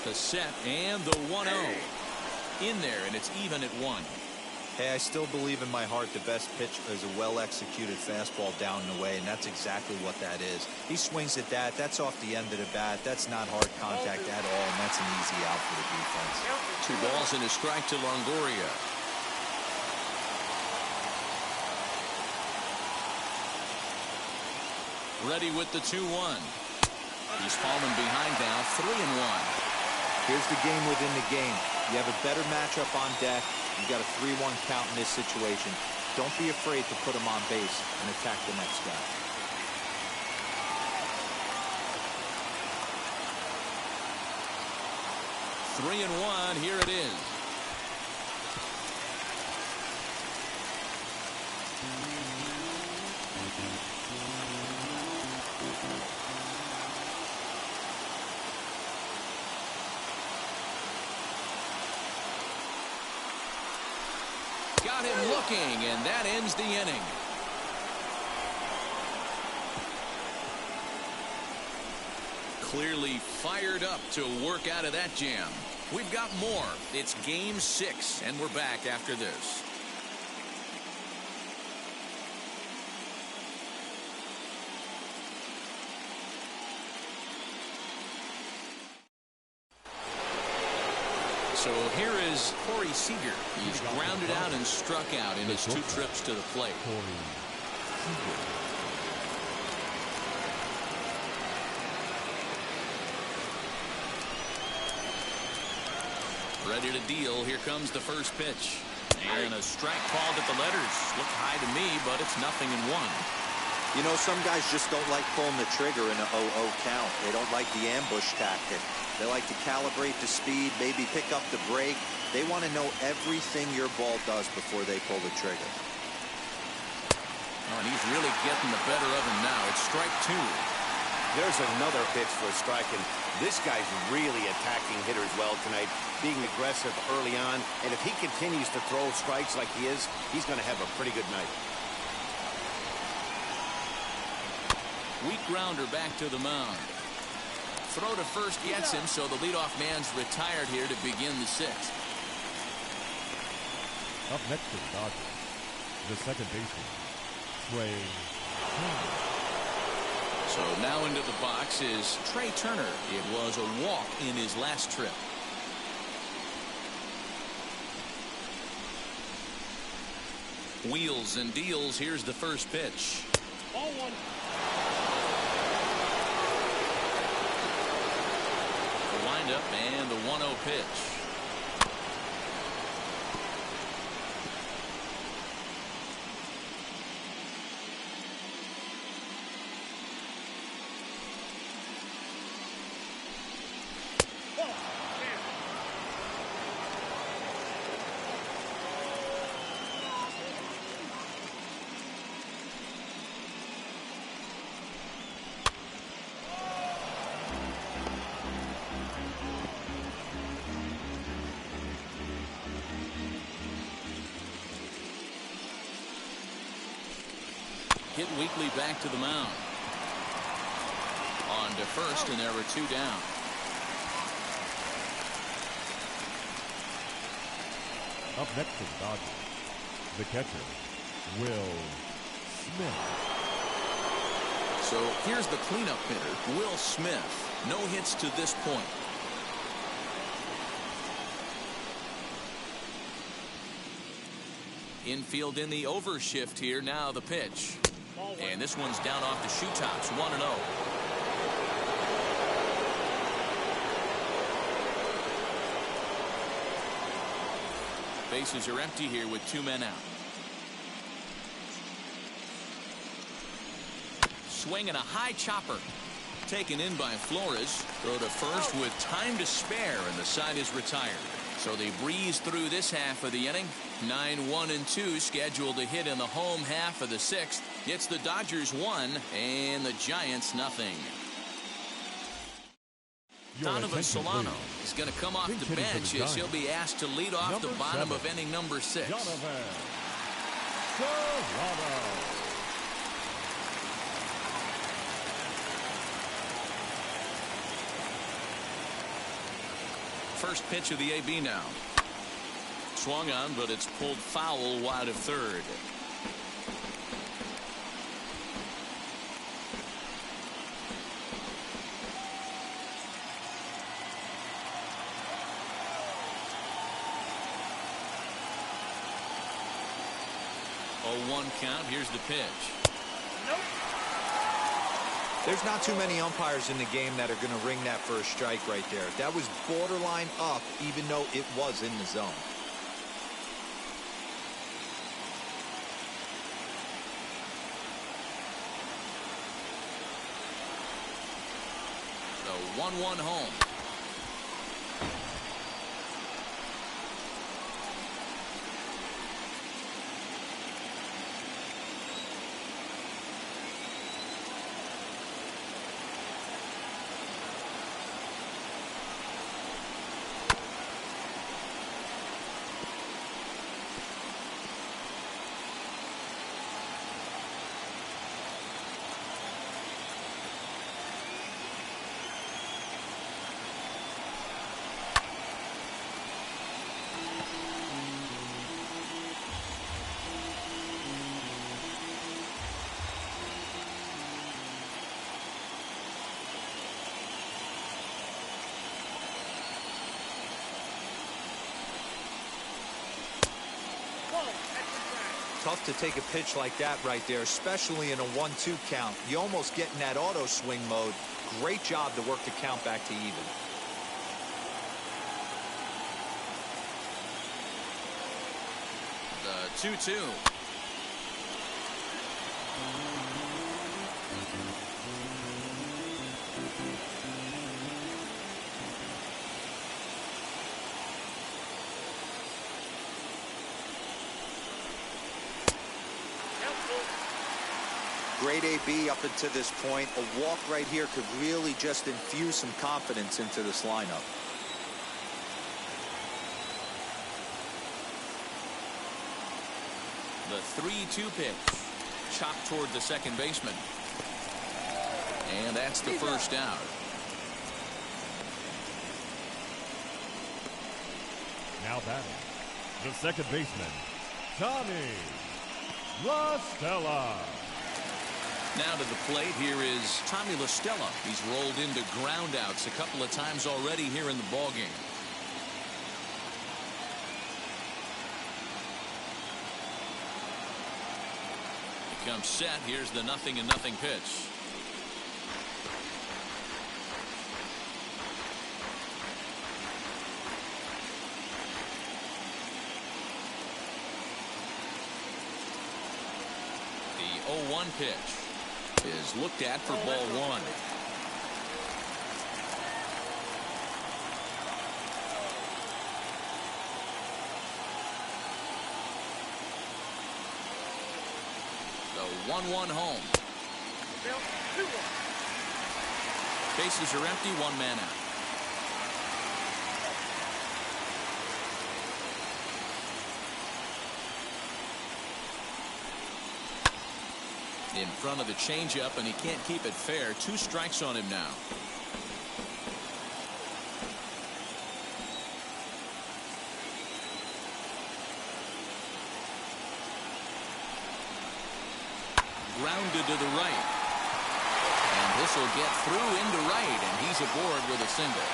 The set and the 1-0. In there, and it's even at 1. Hey, I still believe in my heart the best pitch is a well-executed fastball down and away, and that's exactly what that is. He swings at that. That's off the end of the bat. That's not hard contact at all, and that's an easy out for the defense. 2 balls and a strike to Longoria. Ready with the 2-1. He's fallen behind now, 3-1. Here's the game within the game. You have a better matchup on deck. You got a 3-1 count in this situation. Don't be afraid to put him on base and attack the next guy. Three and one. Here it is. Got him looking, and that ends the inning. Clearly fired up to work out of that jam. We've got more. It's game 6, and we're back after this. So here is Corey Seager. He's grounded out and struck out in his 2 trips to the plate. Ready to deal. Here comes the first pitch. And a strike called at the letters. Look high to me, but it's 0-1. You know, some guys just don't like pulling the trigger in a 0-0 count. They don't like the ambush tactic. They like to calibrate the speed, maybe pick up the brake. They want to know everything your ball does before they pull the trigger. Oh, and he's really getting the better of him now. It's strike 2. There's another pitch for a strike, and this guy's really attacking hitters well tonight, being aggressive early on. And if he continues to throw strikes like he is, he's going to have a pretty good night. Weak grounder back to the mound. Throw to first gets him, so the leadoff man's retired here to begin the 6th. Up next to the Dodgers, the second baseman, Trey Turner. So now into the box is Trey Turner. It was a walk in his last trip. Wheels and deals. Here's the first pitch. Ball 1. The windup and the 1-0 pitch. Hit weakly back to the mound. On to first, and there were 2 down. Up next to the Dodgers, the catcher, Will Smith. So here's the cleanup hitter, Will Smith. No hits to this point. Infield in the overshift here. Now the pitch. And this one's down off the shoe tops. 1-0. Bases are empty here with 2 men out. Swing and a high chopper. Taken in by Flores. Throw to first with time to spare, and the side is retired. So they breeze through this half of the inning. 9-1-2 scheduled to hit in the home half of the 6th. It's the Dodgers 1 and the Giants nothing. Donovan Solano is going to come off the bench as he'll be asked to lead off the bottom of inning number 6. Donovan Solano. First pitch of the AB now. Swung on, but it's pulled foul wide of third. Oh, 1 count. Here's the pitch. There's not too many umpires in the game that are going to ring that for a strike right there. That was borderline up, even though it was in the zone. The 1-1 home. Tough to take a pitch like that right there, especially in a 1-2 count. You almost get in that auto swing mode. Great job to work the count back to even. The 2-2. Great AB up until this point. A walk right here could really just infuse some confidence into this lineup. The 3-2 pitch. Chopped toward the second baseman. And that's the first out. Now batting, the second baseman, Tommy La Stella. Now to the plate, here is Tommy La Stella. He's rolled into groundouts a couple of times already here in the ballgame. He comes set. Here's the 0-0 pitch. The 0-1 pitch is looked at for ball one. The 1-1 home. Bases are empty, one man out. In front of the changeup, and he can't keep it fair. 2 strikes on him now. Grounded to the right. And this will get through into right, and he's aboard with a single.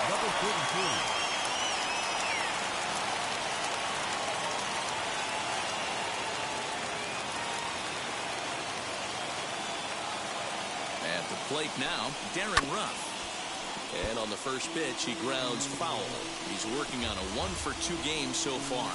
Number 42. At the plate now, Darren Ruff. And on the first pitch, he grounds foul. He's working on a 1-for-2 game so far.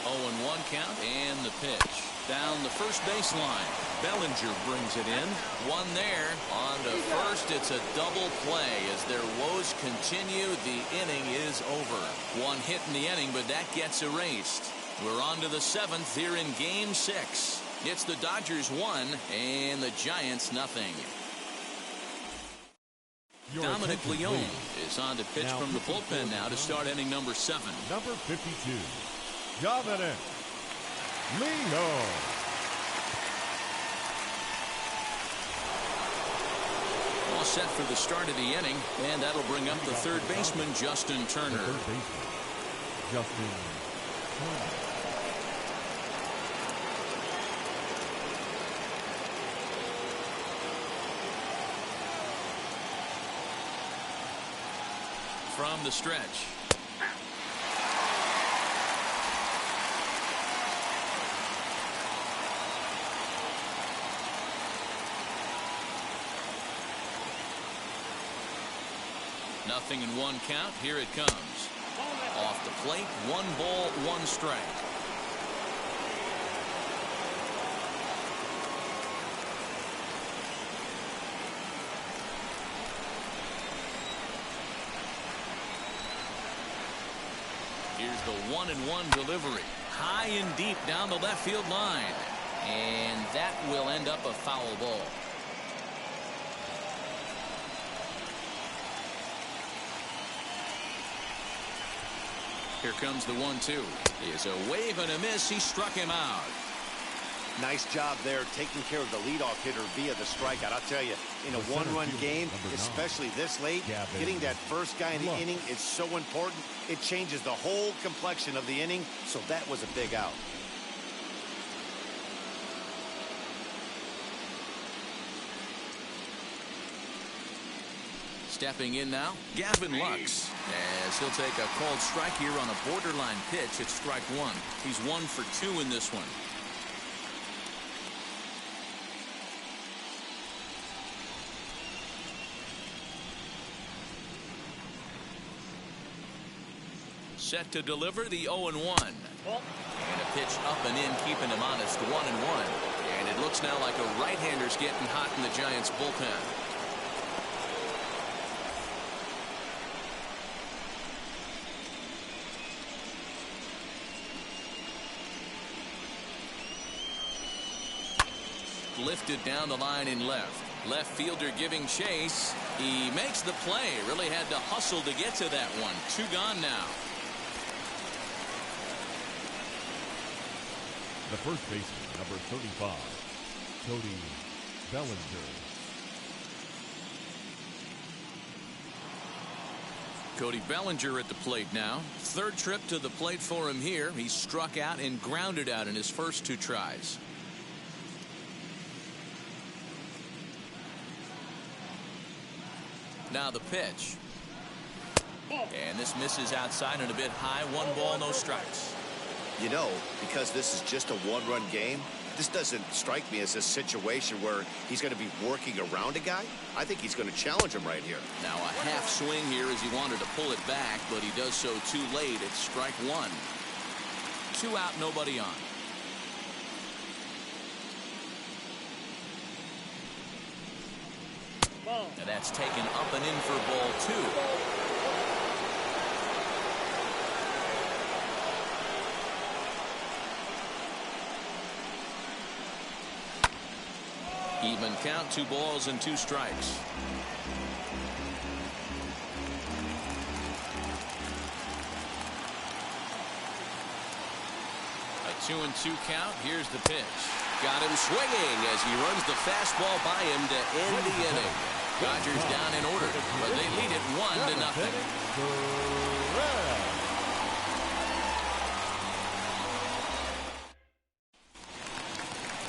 Oh, 1 count, and the pitch. Down the first baseline. Bellinger brings it in. One there. On to first. It's a double play. As their woes continue, the inning is over. 1 hit in the inning, but that gets erased. We're on to the 7th here in Game 6. It's the Dodgers 1 and the Giants 0. Dominic Leone is on to pitch now from the bullpen now to start inning number 7. Number 52, Dominic Leone. All set for the start of the inning, and that'll bring up the third baseman, Justin Turner. The third baseman, Justin Turner. from the stretch. Nothing in one count. Here it comes. Off the plate, 1 ball, 1 strike. Here's the 1-1 delivery. High and deep down the left field line. And that will end up a foul ball. Here comes the 1-2. Is a wave and a miss. He struck him out. Nice job there taking care of the leadoff hitter via the strikeout. I'll tell you, in a one-run game, especially this late, getting that first guy in the inning is so important. It changes the whole complexion of the inning, so that was a big out. Stepping in now, Gavin Lux, as he'll take a called strike here on a borderline pitch at strike 1. He's 1 for 2 in this one. Set to deliver the 0-1. And a pitch up and in, keeping him honest, 1-1. And it looks now like a right-hander's getting hot in the Giants' bullpen. Lifted down the line in left. Left fielder giving chase. He makes the play. Really had to hustle to get to that one. 2 gone now. The first baseman, number 35, Cody Bellinger. Cody Bellinger at the plate now. 3rd trip to the plate for him here. He struck out and grounded out in his first 2 tries. Now the pitch. And this misses outside and a bit high. 1 ball, no strikes. You know, because this is just a one-run game, this doesn't strike me as a situation where he's going to be working around a guy. I think he's going to challenge him right here. Now a half swing here as he wanted to pull it back, but he does so too late. It's strike 1. 2 out, nobody on. Now that's taken up and in for ball 2. Even count, 2 balls and 2 strikes. A 2-2 count. Here's the pitch. Got him swinging as he runs the fastball by him to end the inning. Dodgers down in order, but they lead it 1-0.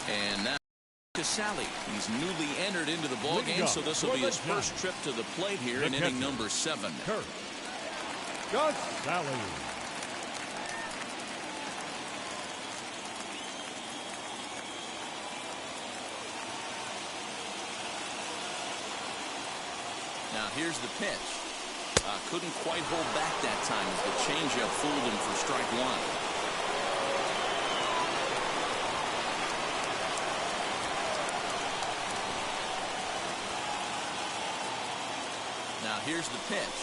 And now Sally. He's newly entered into the ball game, so this will be his first trip to the plate here in inning number 7. Sally. Now here's the pitch. Couldn't quite hold back that time as the changeup fooled him for strike 1. Now here's the pitch.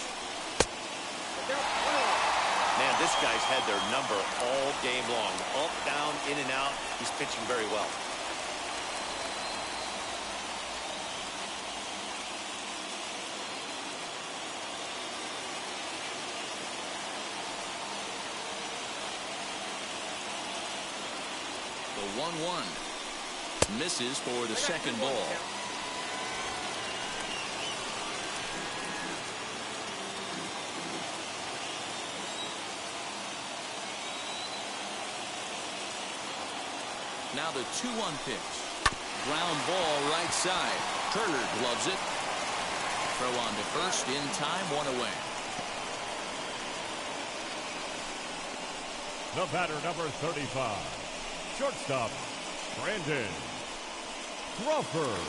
Man, this guy's had their number all game long. Up, down, in and out. He's pitching very well. The 1-1 misses for the second ball. Now the 2-1 pitch. Ground ball right side. Turner gloves it. Throw on to first in time, 1 away. The batter, number 35, shortstop, Brandon Crawford.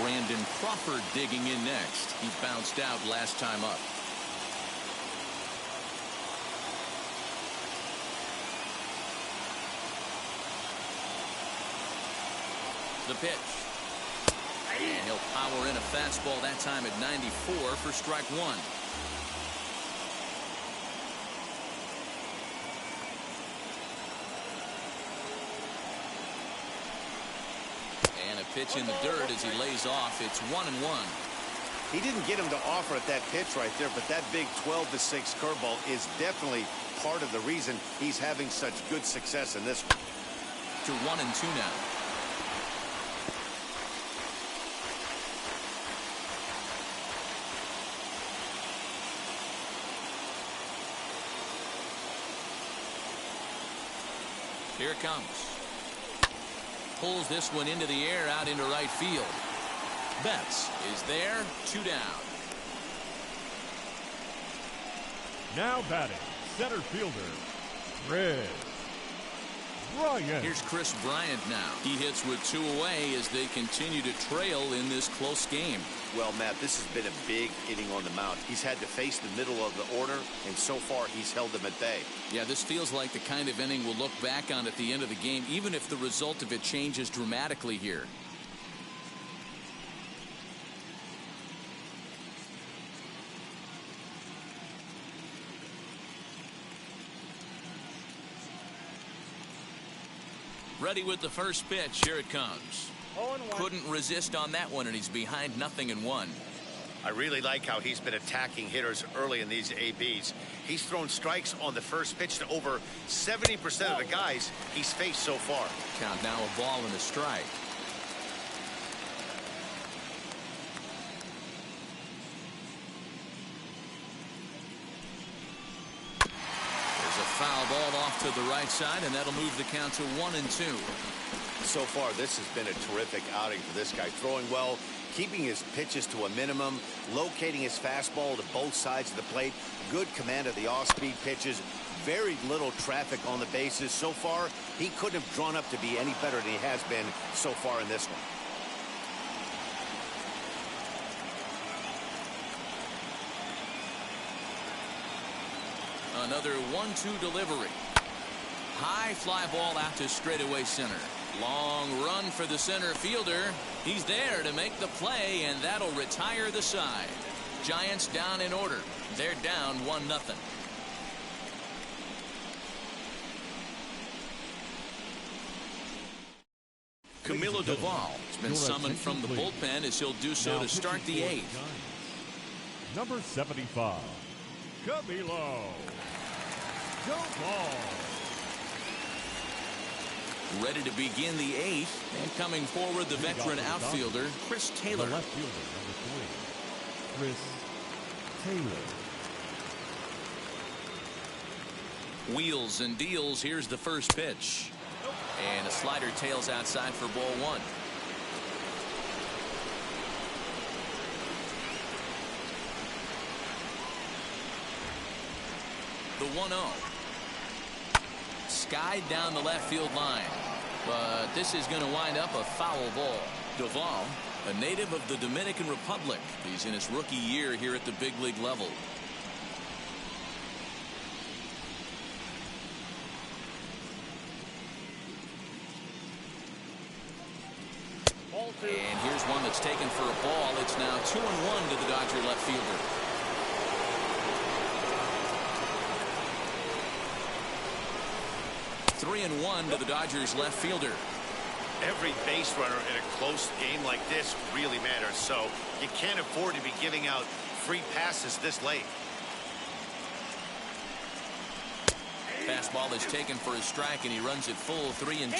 Brandon Crawford digging in next. He bounced out last time up. The pitch. And he'll power in a fastball that time at 94 for strike one. And a pitch in the dirt as he lays off. It's 1-1. He didn't get him to offer at that pitch right there, but that big 12-6 curveball is definitely part of the reason he's having such good success in this one. To 1-2 now. Here it comes. Pulls this one into the air out into right field. Betts is there, 2 down. Now batting, center fielder, Chris Bryant. Here's Chris Bryant now. He hits with 2 away as they continue to trail in this close game. Well, Matt, this has been a big inning on the mound. He's had to face the middle of the order, and so far he's held them at bay. Yeah, this feels like the kind of inning we'll look back on at the end of the game, even if the result of it changes dramatically here. Ready with the first pitch. Here it comes. Couldn't resist on that one, and he's behind 0-1. I really like how he's been attacking hitters early in these ABs. He's thrown strikes on the first pitch to over 70% of the guys he's faced so far. Count now, a ball and a strike. Foul ball off to the right side, and that'll move the count to 1-2. So far, this has been a terrific outing for this guy. Throwing well, keeping his pitches to a minimum, locating his fastball to both sides of the plate, good command of the off-speed pitches, very little traffic on the bases. So far, he couldn't have drawn up to be any better than he has been so far in this one. Another 1-2 delivery. High fly ball out to straightaway center. Long run for the center fielder. He's there to make the play, and that'll retire the side. Giants down in order. They're down 1-0. Camilo Duvall has been summoned from the bullpen as he'll do so to start the 8th. Number 75, Camilo Duvall. Ready to begin the 8th, and coming forward the veteran outfielder Chris Taylor. The left fielder, number 3, Chris Taylor. Wheels and deals. Here's the first pitch. And a slider tails outside for ball 1. The 1-0. Skied down the left field line. But this is going to wind up a foul ball. Duvall, a native of the Dominican Republic. He's in his rookie year here at the big league level. And here's one that's taken for a ball. It's now 2-1 to the Dodger left fielder. Three and 1 to the Dodgers left fielder. Every base runner in a close game like this really matters, so you can't afford to be giving out free passes this late. Fastball is taken for a strike, and he runs it full 3-2.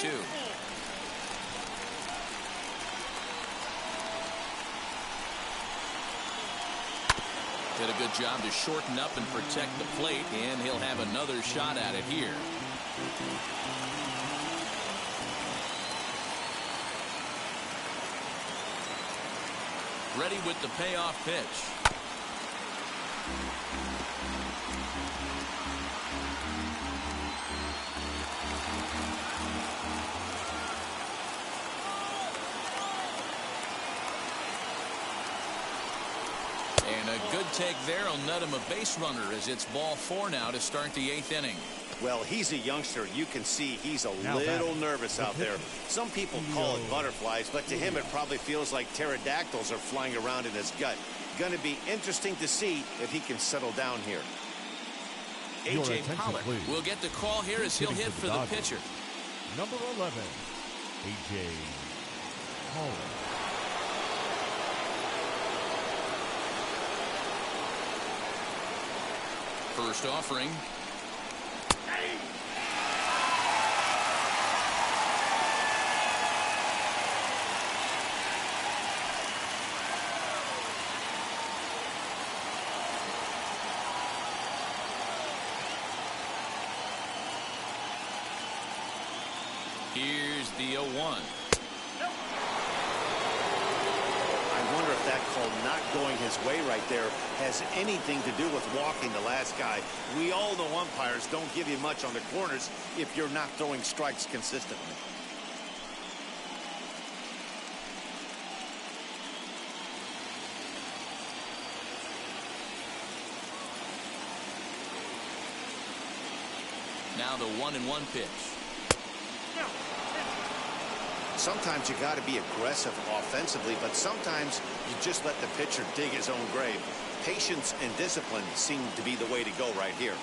Did a good job to shorten up and protect the plate, and he'll have another shot at it here. Ready with the payoff pitch. take there will net him a base runner as it's ball 4 now to start the 8th inning. Well, he's a youngster. You can see he's a little nervous out there. Some people call it butterflies, but to him it probably feels like pterodactyls are flying around in his gut. Going to be interesting to see if he can settle down here. A.J. Pollock will get the call here as he'll hit for the pitcher. Number 11, A.J. Pollock. First offering. Here's the 0-1. I wonder if that call not going his way right there has anything to do with walking the last guy. We all know umpires don't give you much on the corners if you're not throwing strikes consistently. Now the 1-1 pitch. Sometimes you got to be aggressive offensively, but sometimes you just let the pitcher dig his own grave. Patience and discipline seem to be the way to go right here.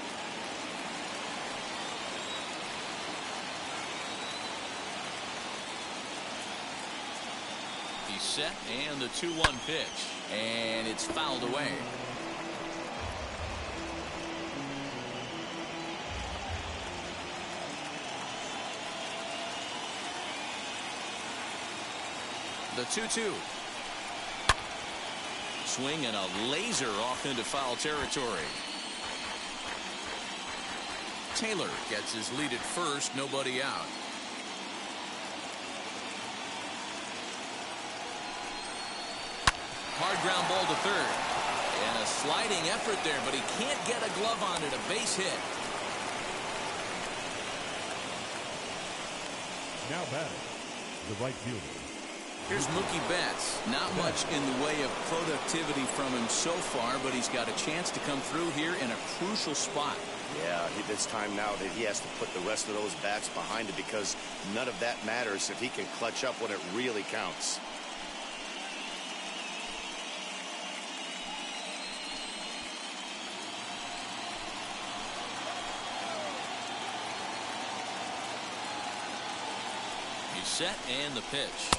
He's set, and the 2-1 pitch, and it's fouled away. The 2-2. Swing and a laser off into foul territory. Taylor gets his lead at first, nobody out. Hard ground ball to third. And a sliding effort there, but he can't get a glove on it, a base hit. Now batting, the right fielder. Here's Mookie Betts. Not much in the way of productivity from him so far, but he's got a chance to come through here in a crucial spot. Yeah, it's time now that he has to put the rest of those bats behind him because none of that matters if he can clutch up when it really counts. He's set and the pitch.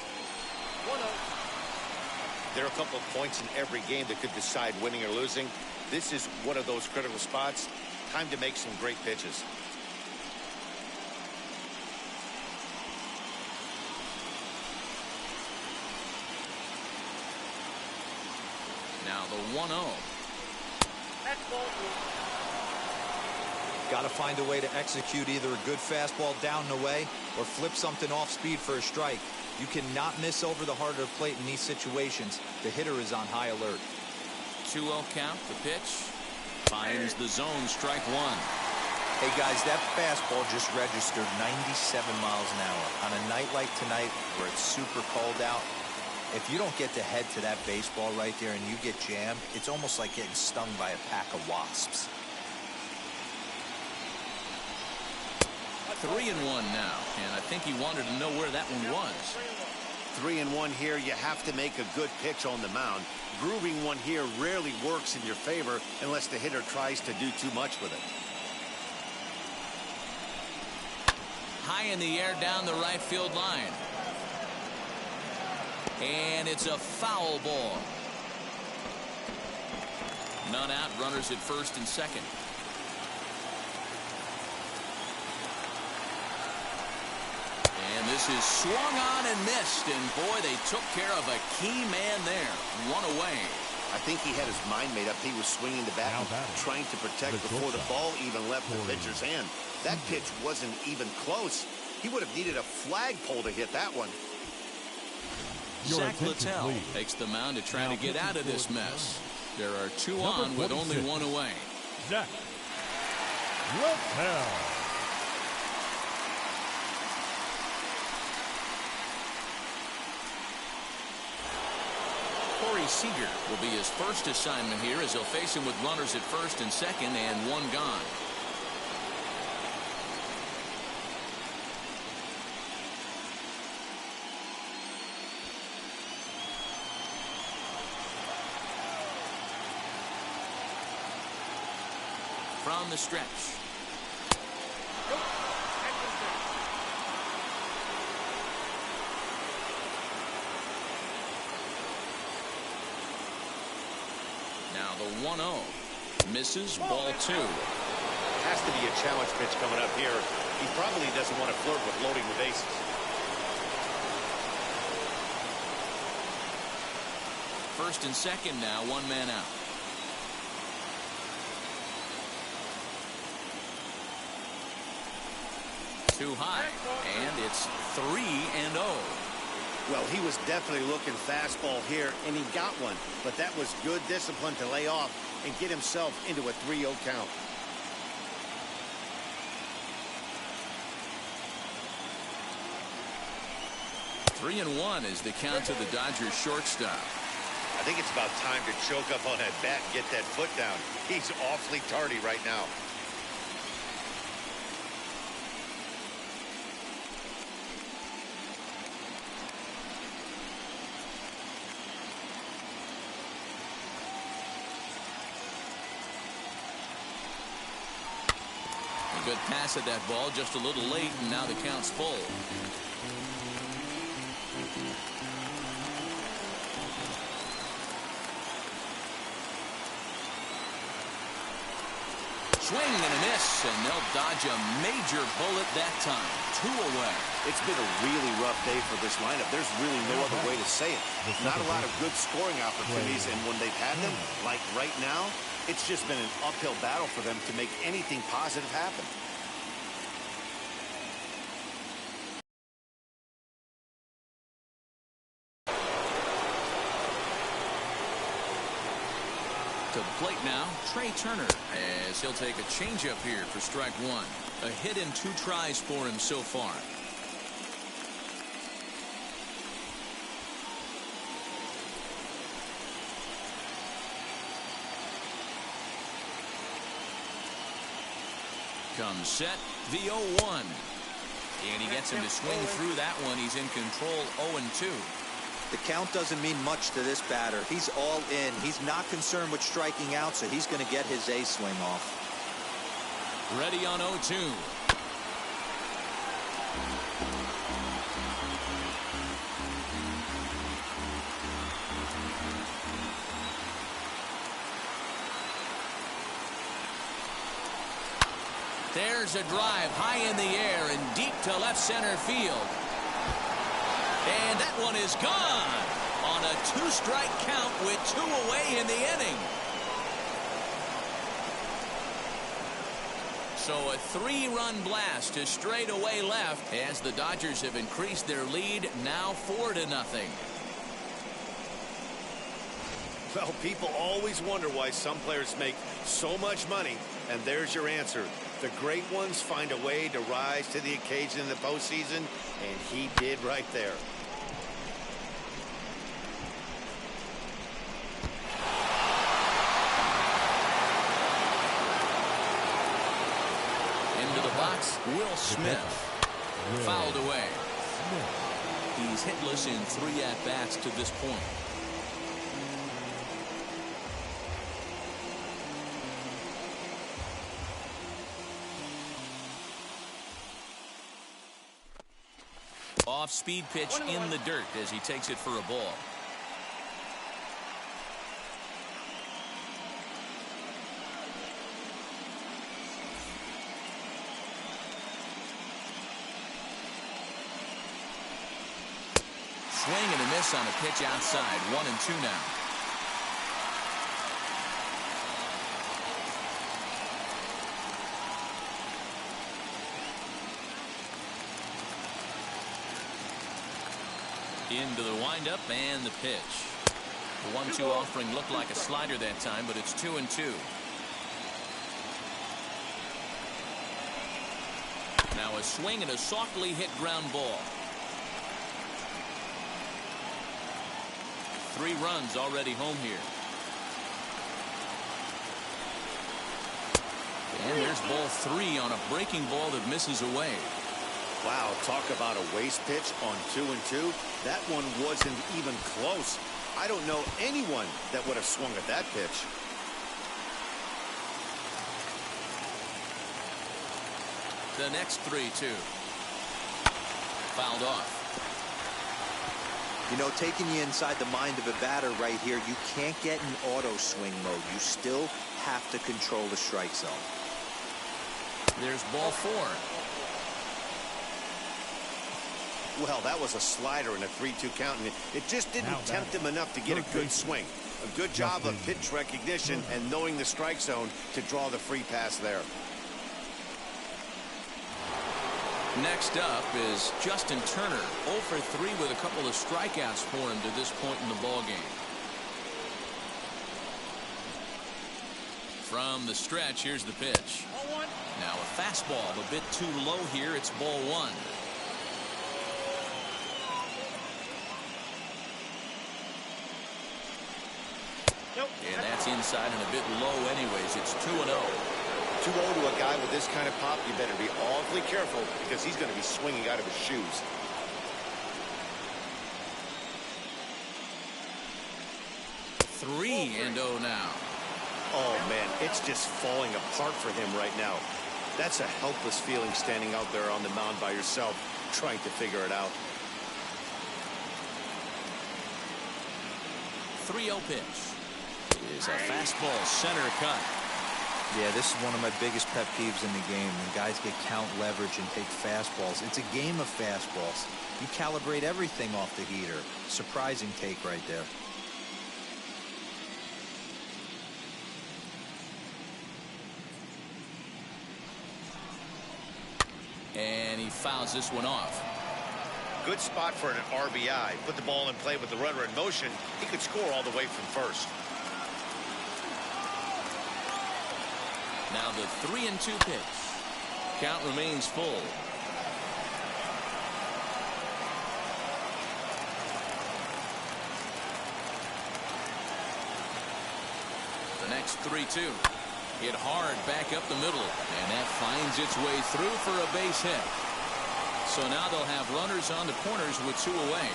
There are a couple of points in every game that could decide winning or losing. This is one of those critical spots. Time to make some great pitches. Now the 1-0. Got to find a way to execute either a good fastball down and away or flip something off speed for a strike. You cannot miss over the heart of the plate in these situations. The hitter is on high alert. 2-0 count. The pitch finds the zone. Strike one. Hey guys, that fastball just registered 97 miles an hour. On a night like tonight where it's super cold out, if you don't get the head to that baseball right there and you get jammed, it's almost like getting stung by a pack of wasps. 3-1 now, and I think he wanted to know where that one was. 3-1 here. You have to make a good pitch on the mound. Grooving one here rarely works in your favor unless the hitter tries to do too much with it. High in the air down the right field line. And it's a foul ball. None out, runners at first and second. And this is swung on and missed, and boy, they took care of a key man there. One away. I think he had his mind made up. He was swinging the bat, trying to protect before the ball even left the pitcher's hand. That pitch wasn't even close. He would have needed a flagpole to hit that one. Zach Littell takes the mound to try to get out of this mess. There are two on with only one away. Zach Littell. Corey Seager will be his first assignment here as he'll face him with runners at first and second and one gone. From the stretch. Now the 1-0 misses, ball 2. Has to be a challenge pitch coming up here. He probably doesn't want to flirt with loading the bases. First and second now, one man out. Too high, and it's 3-0. Well, he was definitely looking fastball here, and he got one. But that was good discipline to lay off and get himself into a 3-0 count. Three and 1 is the count to the Dodgers shortstop. I think it's about time to choke up on that bat and get that foot down. He's awfully tardy right now. A good pass at that ball, just a little late, and now the count's full. Swing and a miss, and they'll dodge a major bullet that time. 2 away. It's been a really rough day for this lineup. There's really no other way to say it. Not a lot of good scoring opportunities, and when they've had them, like right now, it's just been an uphill battle for them to make anything positive happen. To the plate now, Trey Turner, as he'll take a changeup here for strike 1. A hit in 2 tries for him so far. Comes set, the 0-1. And he gets him to swing through that one. He's in control, 0-2. The count doesn't mean much to this batter. He's all in. He's not concerned with striking out, so he's going to get his A swing off. Ready on 0-2. There's a drive high in the air and deep to left center field. And that one is gone on a 2-strike count with 2 away in the inning. So a 3-run blast to straightaway left as the Dodgers have increased their lead, now 4-0. Well, people always wonder why some players make so much money, and there's your answer. The great ones find a way to rise to the occasion in the postseason, and he did right there. Into the box, Will Smith. Fouled away. He's hitless in 3 at-bats to this point. Off-speed pitch in the dirt as he takes it for a ball. Swing and a miss on a pitch outside. 1-2 now. Into the windup and the pitch. The 1-2 offering looked like a slider that time, but it's 2-2. Now a swing and a softly hit ground ball. 3 runs already home here. And there's ball 3 on a breaking ball that misses away. Wow, talk about a waste pitch on 2-2. That one wasn't even close. I don't know anyone that would have swung at that pitch. The next 3-2. Fouled off. You know, taking you inside the mind of a batter right here, you can't get in auto swing mode. You still have to control the strike zone. There's ball 4. Well, that was a slider in a 3-2 count, and it just didn't tempt him enough to get a good swing. A good job of pitch recognition and knowing the strike zone to draw the free pass there. Next up is Justin Turner, 0 for 3 with a couple of strikeouts for him to this point in the ballgame. From the stretch, here's the pitch. Now a fastball a bit too low here. It's ball 1. And that's inside and a bit low anyways. It's 2-0. 2-0 to a guy with this kind of pop, you better be awfully careful because he's going to be swinging out of his shoes. Three and 0 now. Oh, man, it's just falling apart for him right now. That's a helpless feeling standing out there on the mound by yourself, trying to figure it out. 3-0 pitch is a fastball center cut. Yeah, this is one of my biggest pet peeves in the game. When guys get count leverage and take fastballs. It's a game of fastballs. You calibrate everything off the heater. Surprising take right there. And he fouls this one off. Good spot for an RBI. Put the ball in play with the runner in motion. He could score all the way from first. Now the 3-2 pitch. Count remains full. The next 3-2. Hit hard back up the middle. And that finds its way through for a base hit. So now they'll have runners on the corners with 2 away.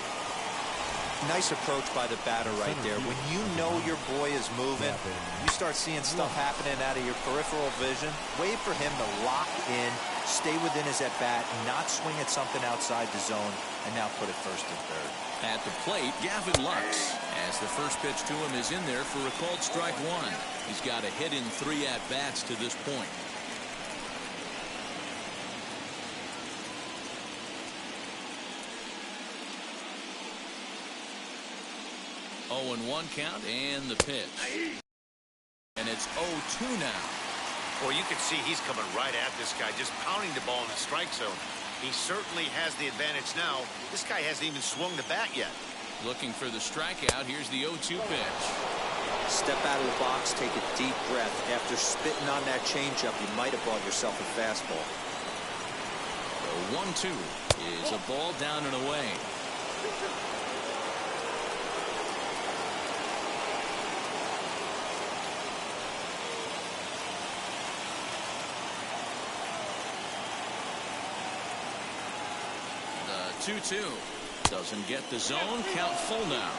Nice approach by the batter right there. When you know your boy is moving, you start seeing stuff happening out of your peripheral vision. Wait for him to lock in, stay within his at-bat, not swing at something outside the zone, and now put it first and third. At the plate, Gavin Lux, as the first pitch to him is in there for a called strike 1. He's got a hit in 3 at-bats to this point. Oh, and 1 count, and the pitch. And it's 0-2 now. Well, you can see he's coming right at this guy, just pounding the ball in the strike zone. He certainly has the advantage now. This guy hasn't even swung the bat yet. Looking for the strikeout. Here's the 0-2 pitch. Step out of the box, take a deep breath. After spitting on that changeup, you might have bought yourself a fastball. The 1-2 is a ball down and away. The 2-2 doesn't get the zone. Count full now.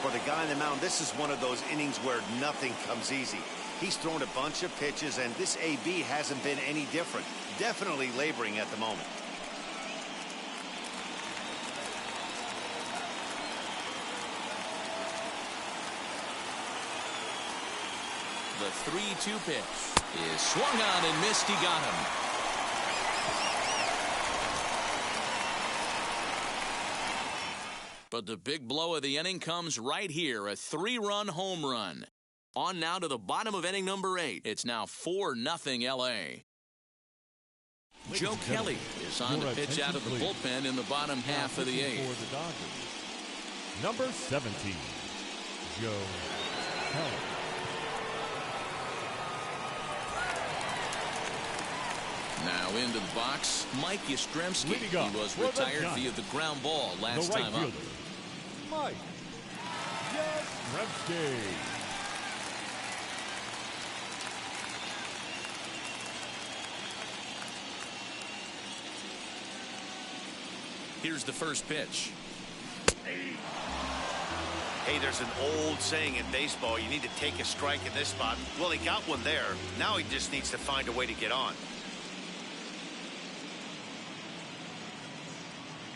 For the guy on the mound, this is one of those innings where nothing comes easy. He's thrown a bunch of pitches, and this AB hasn't been any different. Definitely laboring at the moment. The 3-2 pitch is swung on and missed. He got him. But the big blow of the inning comes right here. A 3-run home run. On now to the bottom of inning number 8. It's now 4-0 L.A. Joe Kelly is on to pitch out of the bullpen in the bottom half of the 8th. For the Dodgers, number 17, Joe Kelly. Now into the box, Mike Yastrzemski. He was retired via the ground ball last time up. Mike Here's the first pitch. Hey, there's an old saying in baseball, you need to take a strike in this spot. Well, he got one there. Now he just needs to find a way to get on.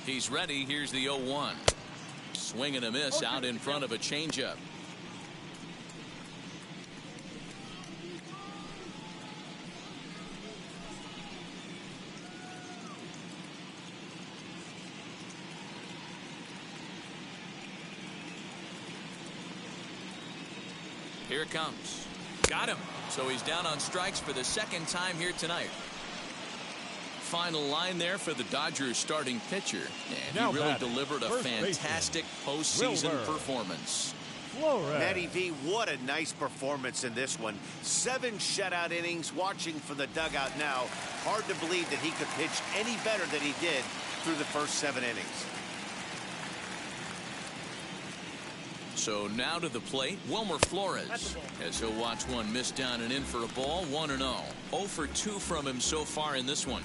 He's ready. Here's the 0-1. Swing and a miss out in front of a changeup. Here it comes. Got him. So he's down on strikes for the second time here tonight. Final line there for the Dodgers starting pitcher. And Now he really batting, delivered a fantastic postseason performance. Matty V, what a nice performance in this one. 7 shutout innings. Watching from the dugout now, hard to believe that he could pitch any better than he did through the first 7 innings. So now to the plate, Wilmer Flores, as he'll watch one miss down and in for a ball. 1-0. 0 for 2 from him so far in this one.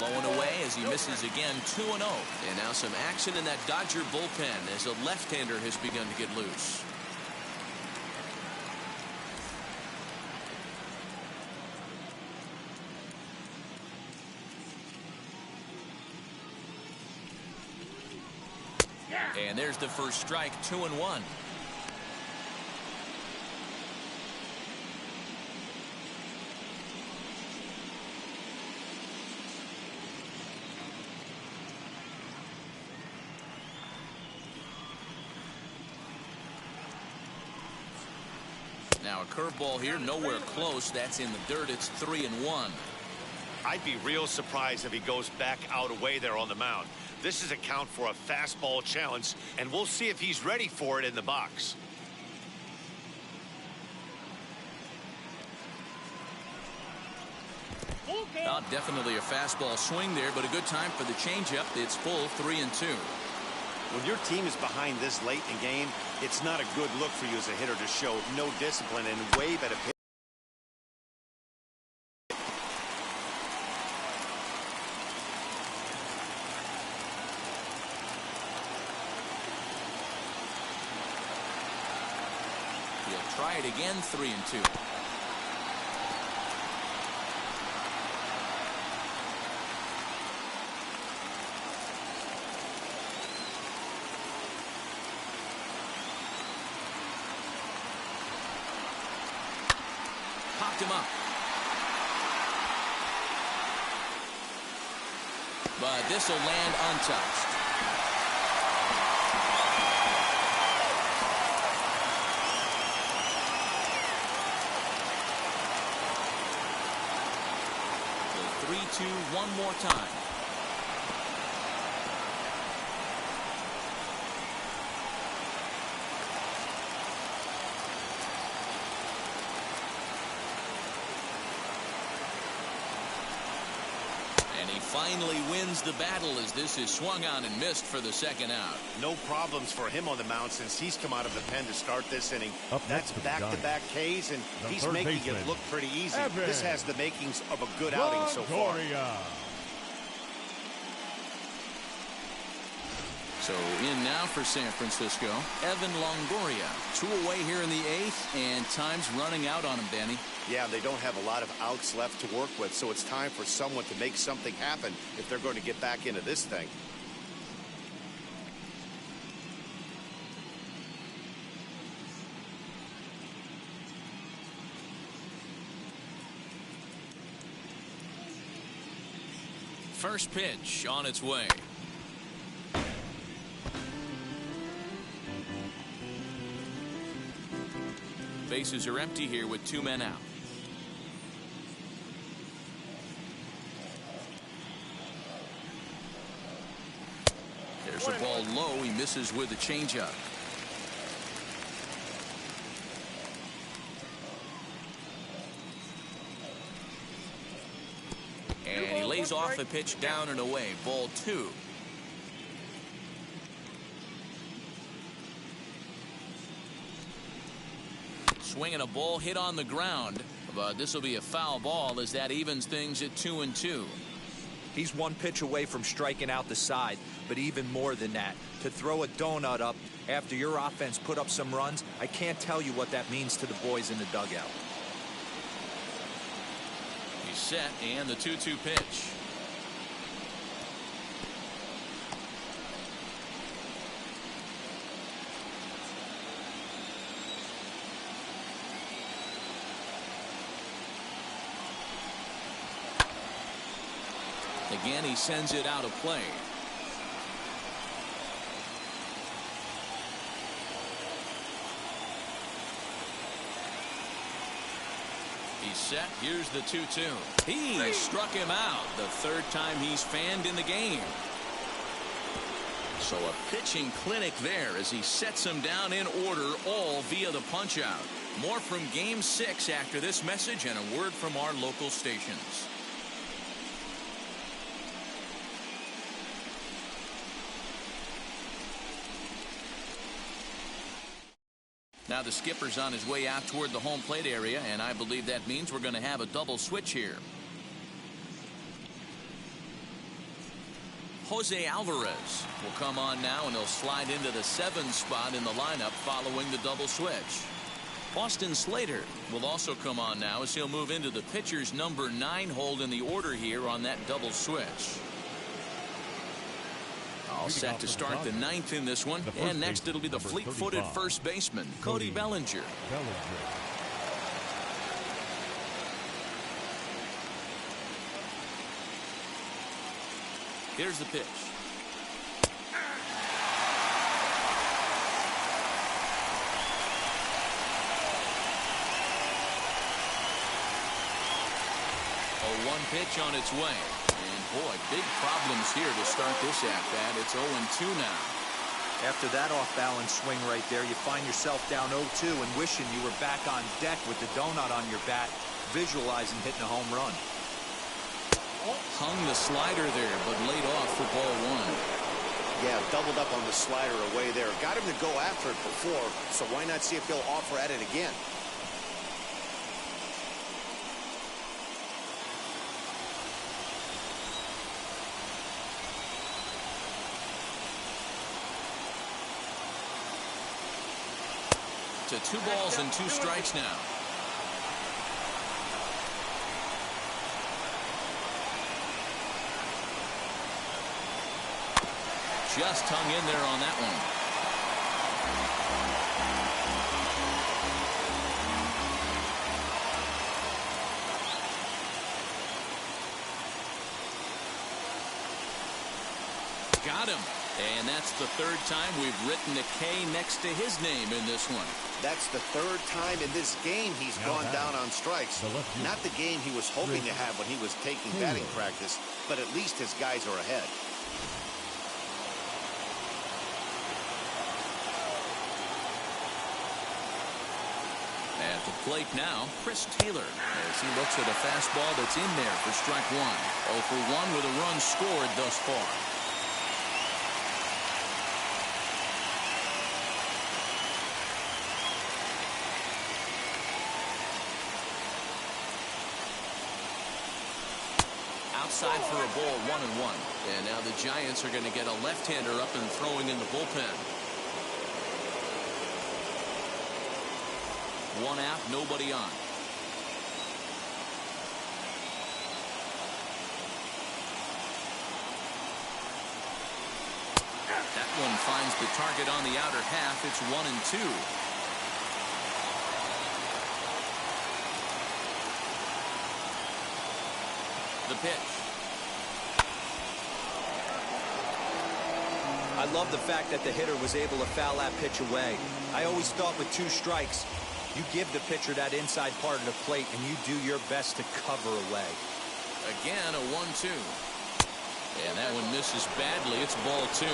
Low and away as he misses again. 2-0. And now some action in that Dodger bullpen as a left-hander has begun to get loose. And there's the first strike. 2-1. Now a curveball here, nowhere close. That's in the dirt. It's 3-1. I'd be real surprised if he goes back out away there on the mound. This is a count for a fastball challenge, and we'll see if he's ready for it in the box. Definitely a fastball swing there, but a good time for the changeup. It's full. 3-2. When your team is behind this late in the game, it's not a good look for you as a hitter to show no discipline and wave at a pitch. He'll try it again. 3-2. Popped him up. But this will land untouched. The 3-2 one more time. And he finally wins the battle as this is swung on and missed for the second out. No problems for him on the mound since he's come out of the pen to start this inning. That's back-to-back Ks, and he's making it look pretty easy. This has the makings of a good outing so far. So in now for San Francisco, Evan Longoria. 2 away here in the 8th, and time's running out on him, Danny. Yeah, they don't have a lot of outs left to work with, so it's time for someone to make something happen if they're going to get back into this thing. First pitch on its way. Bases are empty here with 2 men out. There's a ball low. He misses with a changeup. And he lays off the pitch down and away. Ball 2. Swinging a ball hit on the ground. But this will be a foul ball as that evens things at 2-2. He's one pitch away from striking out the side, but even more than that, to throw a donut up after your offense put up some runs, I can't tell you what that means to the boys in the dugout. He's set, and the 2-2 pitch. Again, he sends it out of play. He's set. Here's the 2-2. He struck him out the third time he's fanned in the game. So a pitching clinic there as he sets him down in order, all via the punch out. More from Game 6 after this message and a word from our local stations. Now the skipper's on his way out toward the home plate area, and I believe that means we're going to have a double switch here. Jose Alvarez will come on now, and he'll slide into the 7 spot in the lineup following the double switch. Austin Slater will also come on now as he'll move into the pitcher's number 9 hold in the order here on that double switch. All set to start the 9th in this one. And next it'll be the fleet-footed first baseman, Cody Bellinger. Here's the pitch. A 1 pitch on its way. Boy, big problems here to start this at-bat. It's 0-2 now. After that off-balance swing right there, you find yourself down 0-2 and wishing you were back on deck with the donut on your bat, visualizing hitting a home run. Hung the slider there, but laid off for ball 1. Yeah, doubled up on the slider away there. Got him to go after it before, so why not see if he'll offer at it again? To 2 balls and 2 strikes now. Just hung in there on that one. Got him. And that's the 3rd time we've written a K next to his name in this one. That's the 3rd time in this game he's gone down on strikes. Not the game he was hoping to have when he was taking batting practice, but at least his guys are ahead. At the plate now, Chris Taylor, as he looks at a fastball that's in there for strike 1. 0 for 1 with a run scored thus far. Outside for a ball, 1-1. And now the Giants are going to get a left-hander up and throwing in the bullpen. 1 out, nobody on. That one finds the target on the outer half. It's 1-2. The pitch. I love the fact that the hitter was able to foul that pitch away. I always thought with 2 strikes, you give the pitcher that inside part of the plate and you do your best to cover away. Again, a 1-2. And that one misses badly. It's ball 2.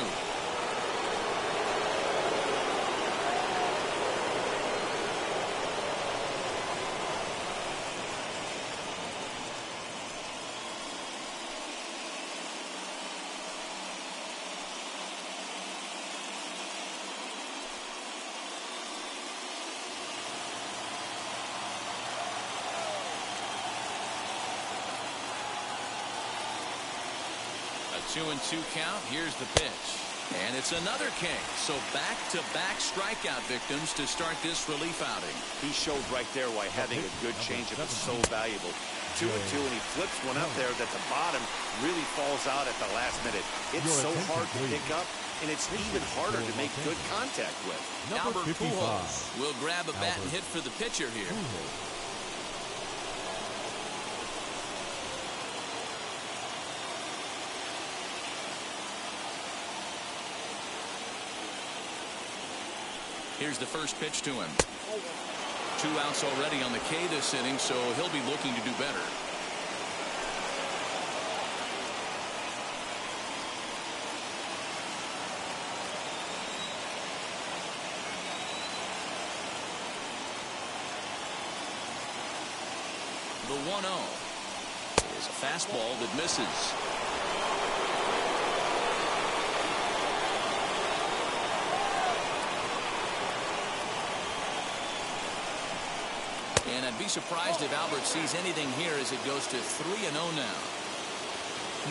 2-2 count. Here's the pitch. And it's another K. So back-to-back strikeout victims to start this relief outing. He showed right there why having a good changeup is so valuable. 2-2, and he flips one up there that the bottom really falls out at the last minute. It's so hard to pick up, and it's even harder to make good contact with. Albert Pujols will grab a bat and hit for the pitcher here. Here's the first pitch to him. 2 outs already on the K this inning, so he'll be looking to do better. The 1-0 is a fastball that misses. And I'd be surprised if Albert sees anything here as it goes to 3-0 now.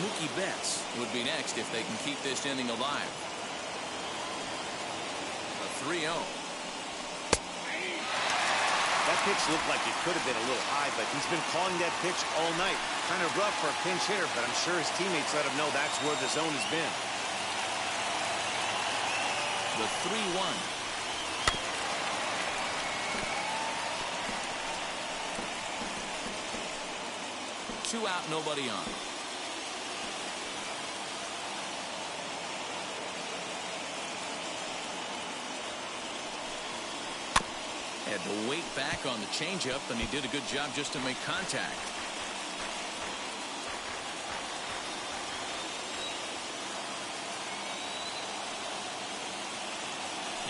Mookie Betts would be next if they can keep this inning alive. A 3-0. That pitch looked like it could have been a little high, but he's been calling that pitch all night. Kind of rough for a pinch hitter, but I'm sure his teammates let him know that's where the zone has been. The 3-1. 2 out, nobody on. Had to wait back on the changeup, and he did a good job just to make contact.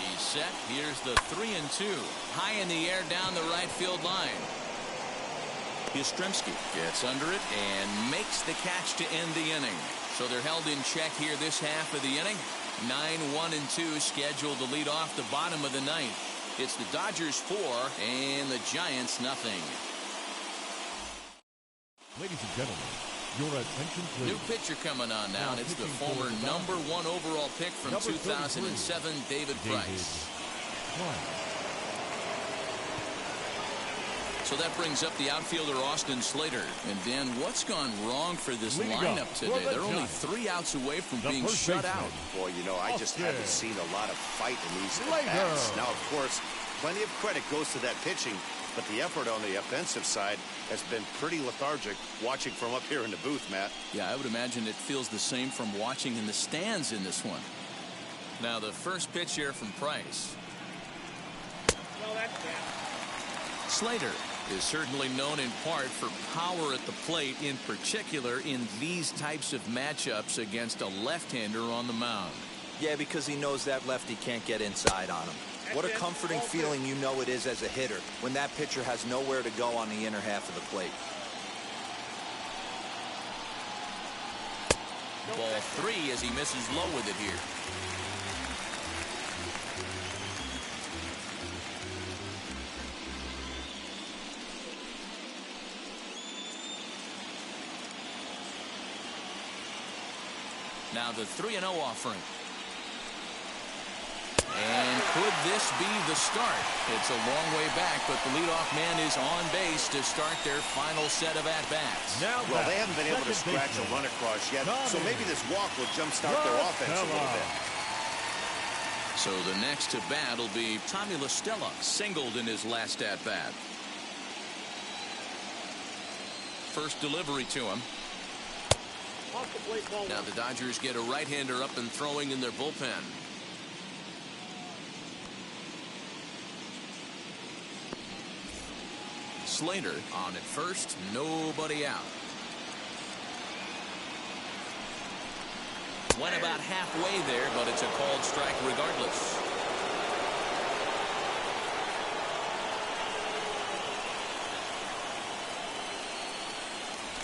He's set. Here's the 3-2. High in the air down the right field line. Yastrzemski gets under it and makes the catch to end the inning. So they're held in check here this half of the inning. 9-1-2 scheduled to lead off the bottom of the ninth. It's the Dodgers 4 and the Giants nothing. Ladies and gentlemen, your attention please. New pitcher coming on now, and it's the former #1 overall pick from 2007, David Price. So that brings up the outfielder Austin Slater. And Dan, what's gone wrong for this lineup today? They're only 3 outs away from being shut out. Boy, you know, I just haven't seen a lot of fight in these at-bats. Now, of course, plenty of credit goes to that pitching, but the effort on the offensive side has been pretty lethargic watching from up here in the booth, Matt. Yeah, I would imagine it feels the same from watching in the stands in this one. Now, the first pitch here from Price. Slater is certainly known in part for power at the plate, in particular in these types of matchups against a left-hander on the mound. Yeah, because he knows that lefty can't get inside on him. What a comforting feeling you know it is as a hitter when that pitcher has nowhere to go on the inner half of the plate. Ball 3 as he misses low with it here. Now the 3-0 offering. And could this be the start? It's a long way back, but the leadoff man is on base to start their final set of at-bats. Well, they haven't been able to scratch a run across yet, so maybe this walk will jumpstart their offense a little bit. So the next to bat will be Tommy La Stella, singled in his last at-bat. First delivery to him. Now the Dodgers get a right-hander up and throwing in their bullpen. Slater on at first, nobody out. Went about halfway there, but it's a called strike regardless.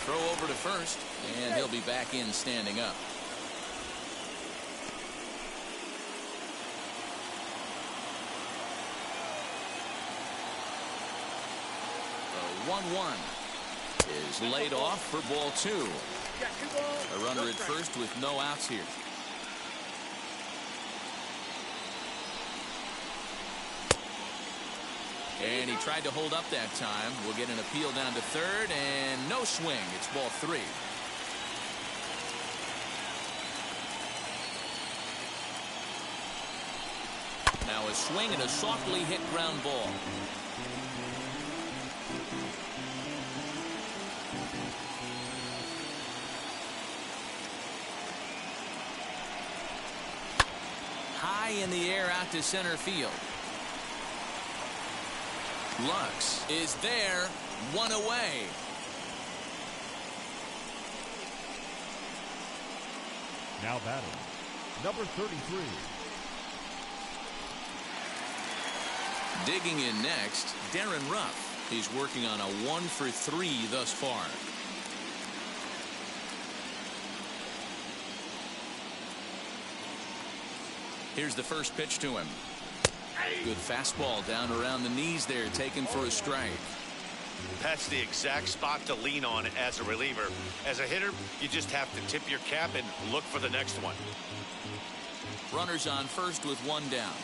Throw over to first, and he'll be back in standing up. The 1-1 is laid off for ball 2. A runner at first with no outs here. And he tried to hold up that time. We'll get an appeal down to third, and no swing. It's ball 3. Now a swing and a softly hit ground ball. High in the air out to center field. Lux is there, 1 away. Now batting, number 33. Digging in next, Darren Ruff. He's working on a 1 for 3 thus far. Here's the first pitch to him. Good fastball down around the knees there, taken for a strike. That's the exact spot to lean on as a reliever. As a hitter, you just have to tip your cap and look for the next one. Runners on first with 1 down.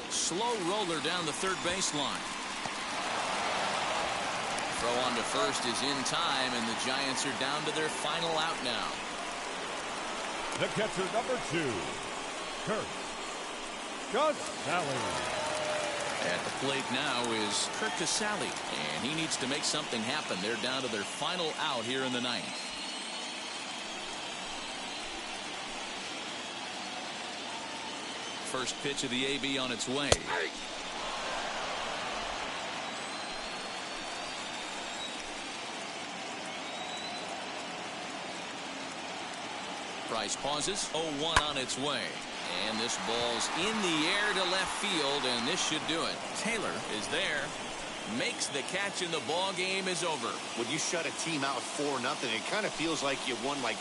Slow roller down the third baseline. Throw on to first is in time, and the Giants are down to their final out now. The catcher, number 2, Kurt Casale. At the plate now is Kurt Casale, and he needs to make something happen. They're down to their final out here in the 9th. First pitch of the AB on its way. Price pauses. 0-1 on its way. And this ball's in the air to left field, and this should do it. Taylor is there. Makes the catch, and the ball game is over. When you shut a team out 4-0, it kind of feels like you won like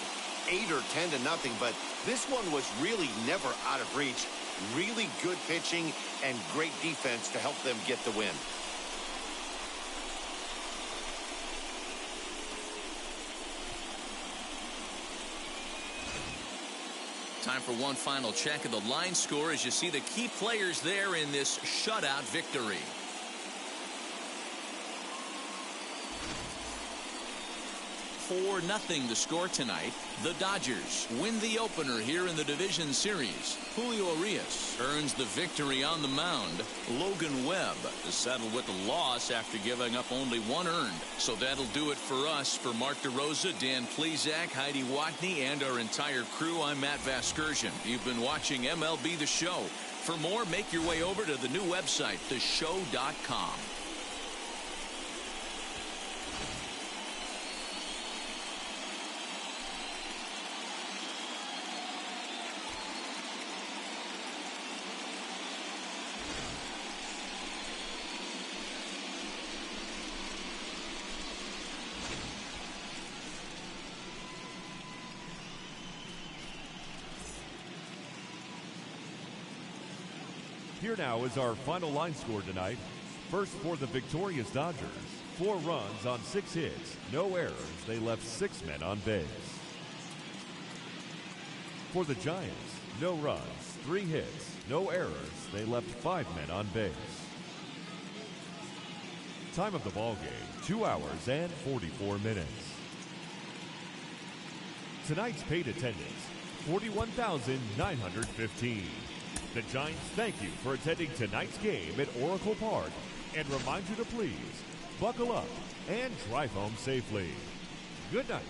8 or 10-0, but this one was really never out of reach. Really good pitching and great defense to help them get the win. Time for one final check of the line score as you see the key players there in this shutout victory. 4-0 the score tonight. The Dodgers win the opener here in the division series. Julio Urias earns the victory on the mound. Logan Webb is settled with the loss after giving up only 1 earned. So that'll do it for us. For Mark DeRosa, Dan Plesac, Heidi Watney, and our entire crew, I'm Matt Vasgersian. You've been watching MLB The Show. For more, make your way over to the new website, theshow.com. Here now is our final line score tonight. First for the victorious Dodgers. 4 runs on 6 hits, no errors. They left 6 men on base. For the Giants, no runs, 3 hits, no errors. They left 5 men on base. Time of the ball game, 2 hours and 44 minutes. Tonight's paid attendance, 41,915. The Giants thank you for attending tonight's game at Oracle Park and remind you to please buckle up and drive home safely. Good night.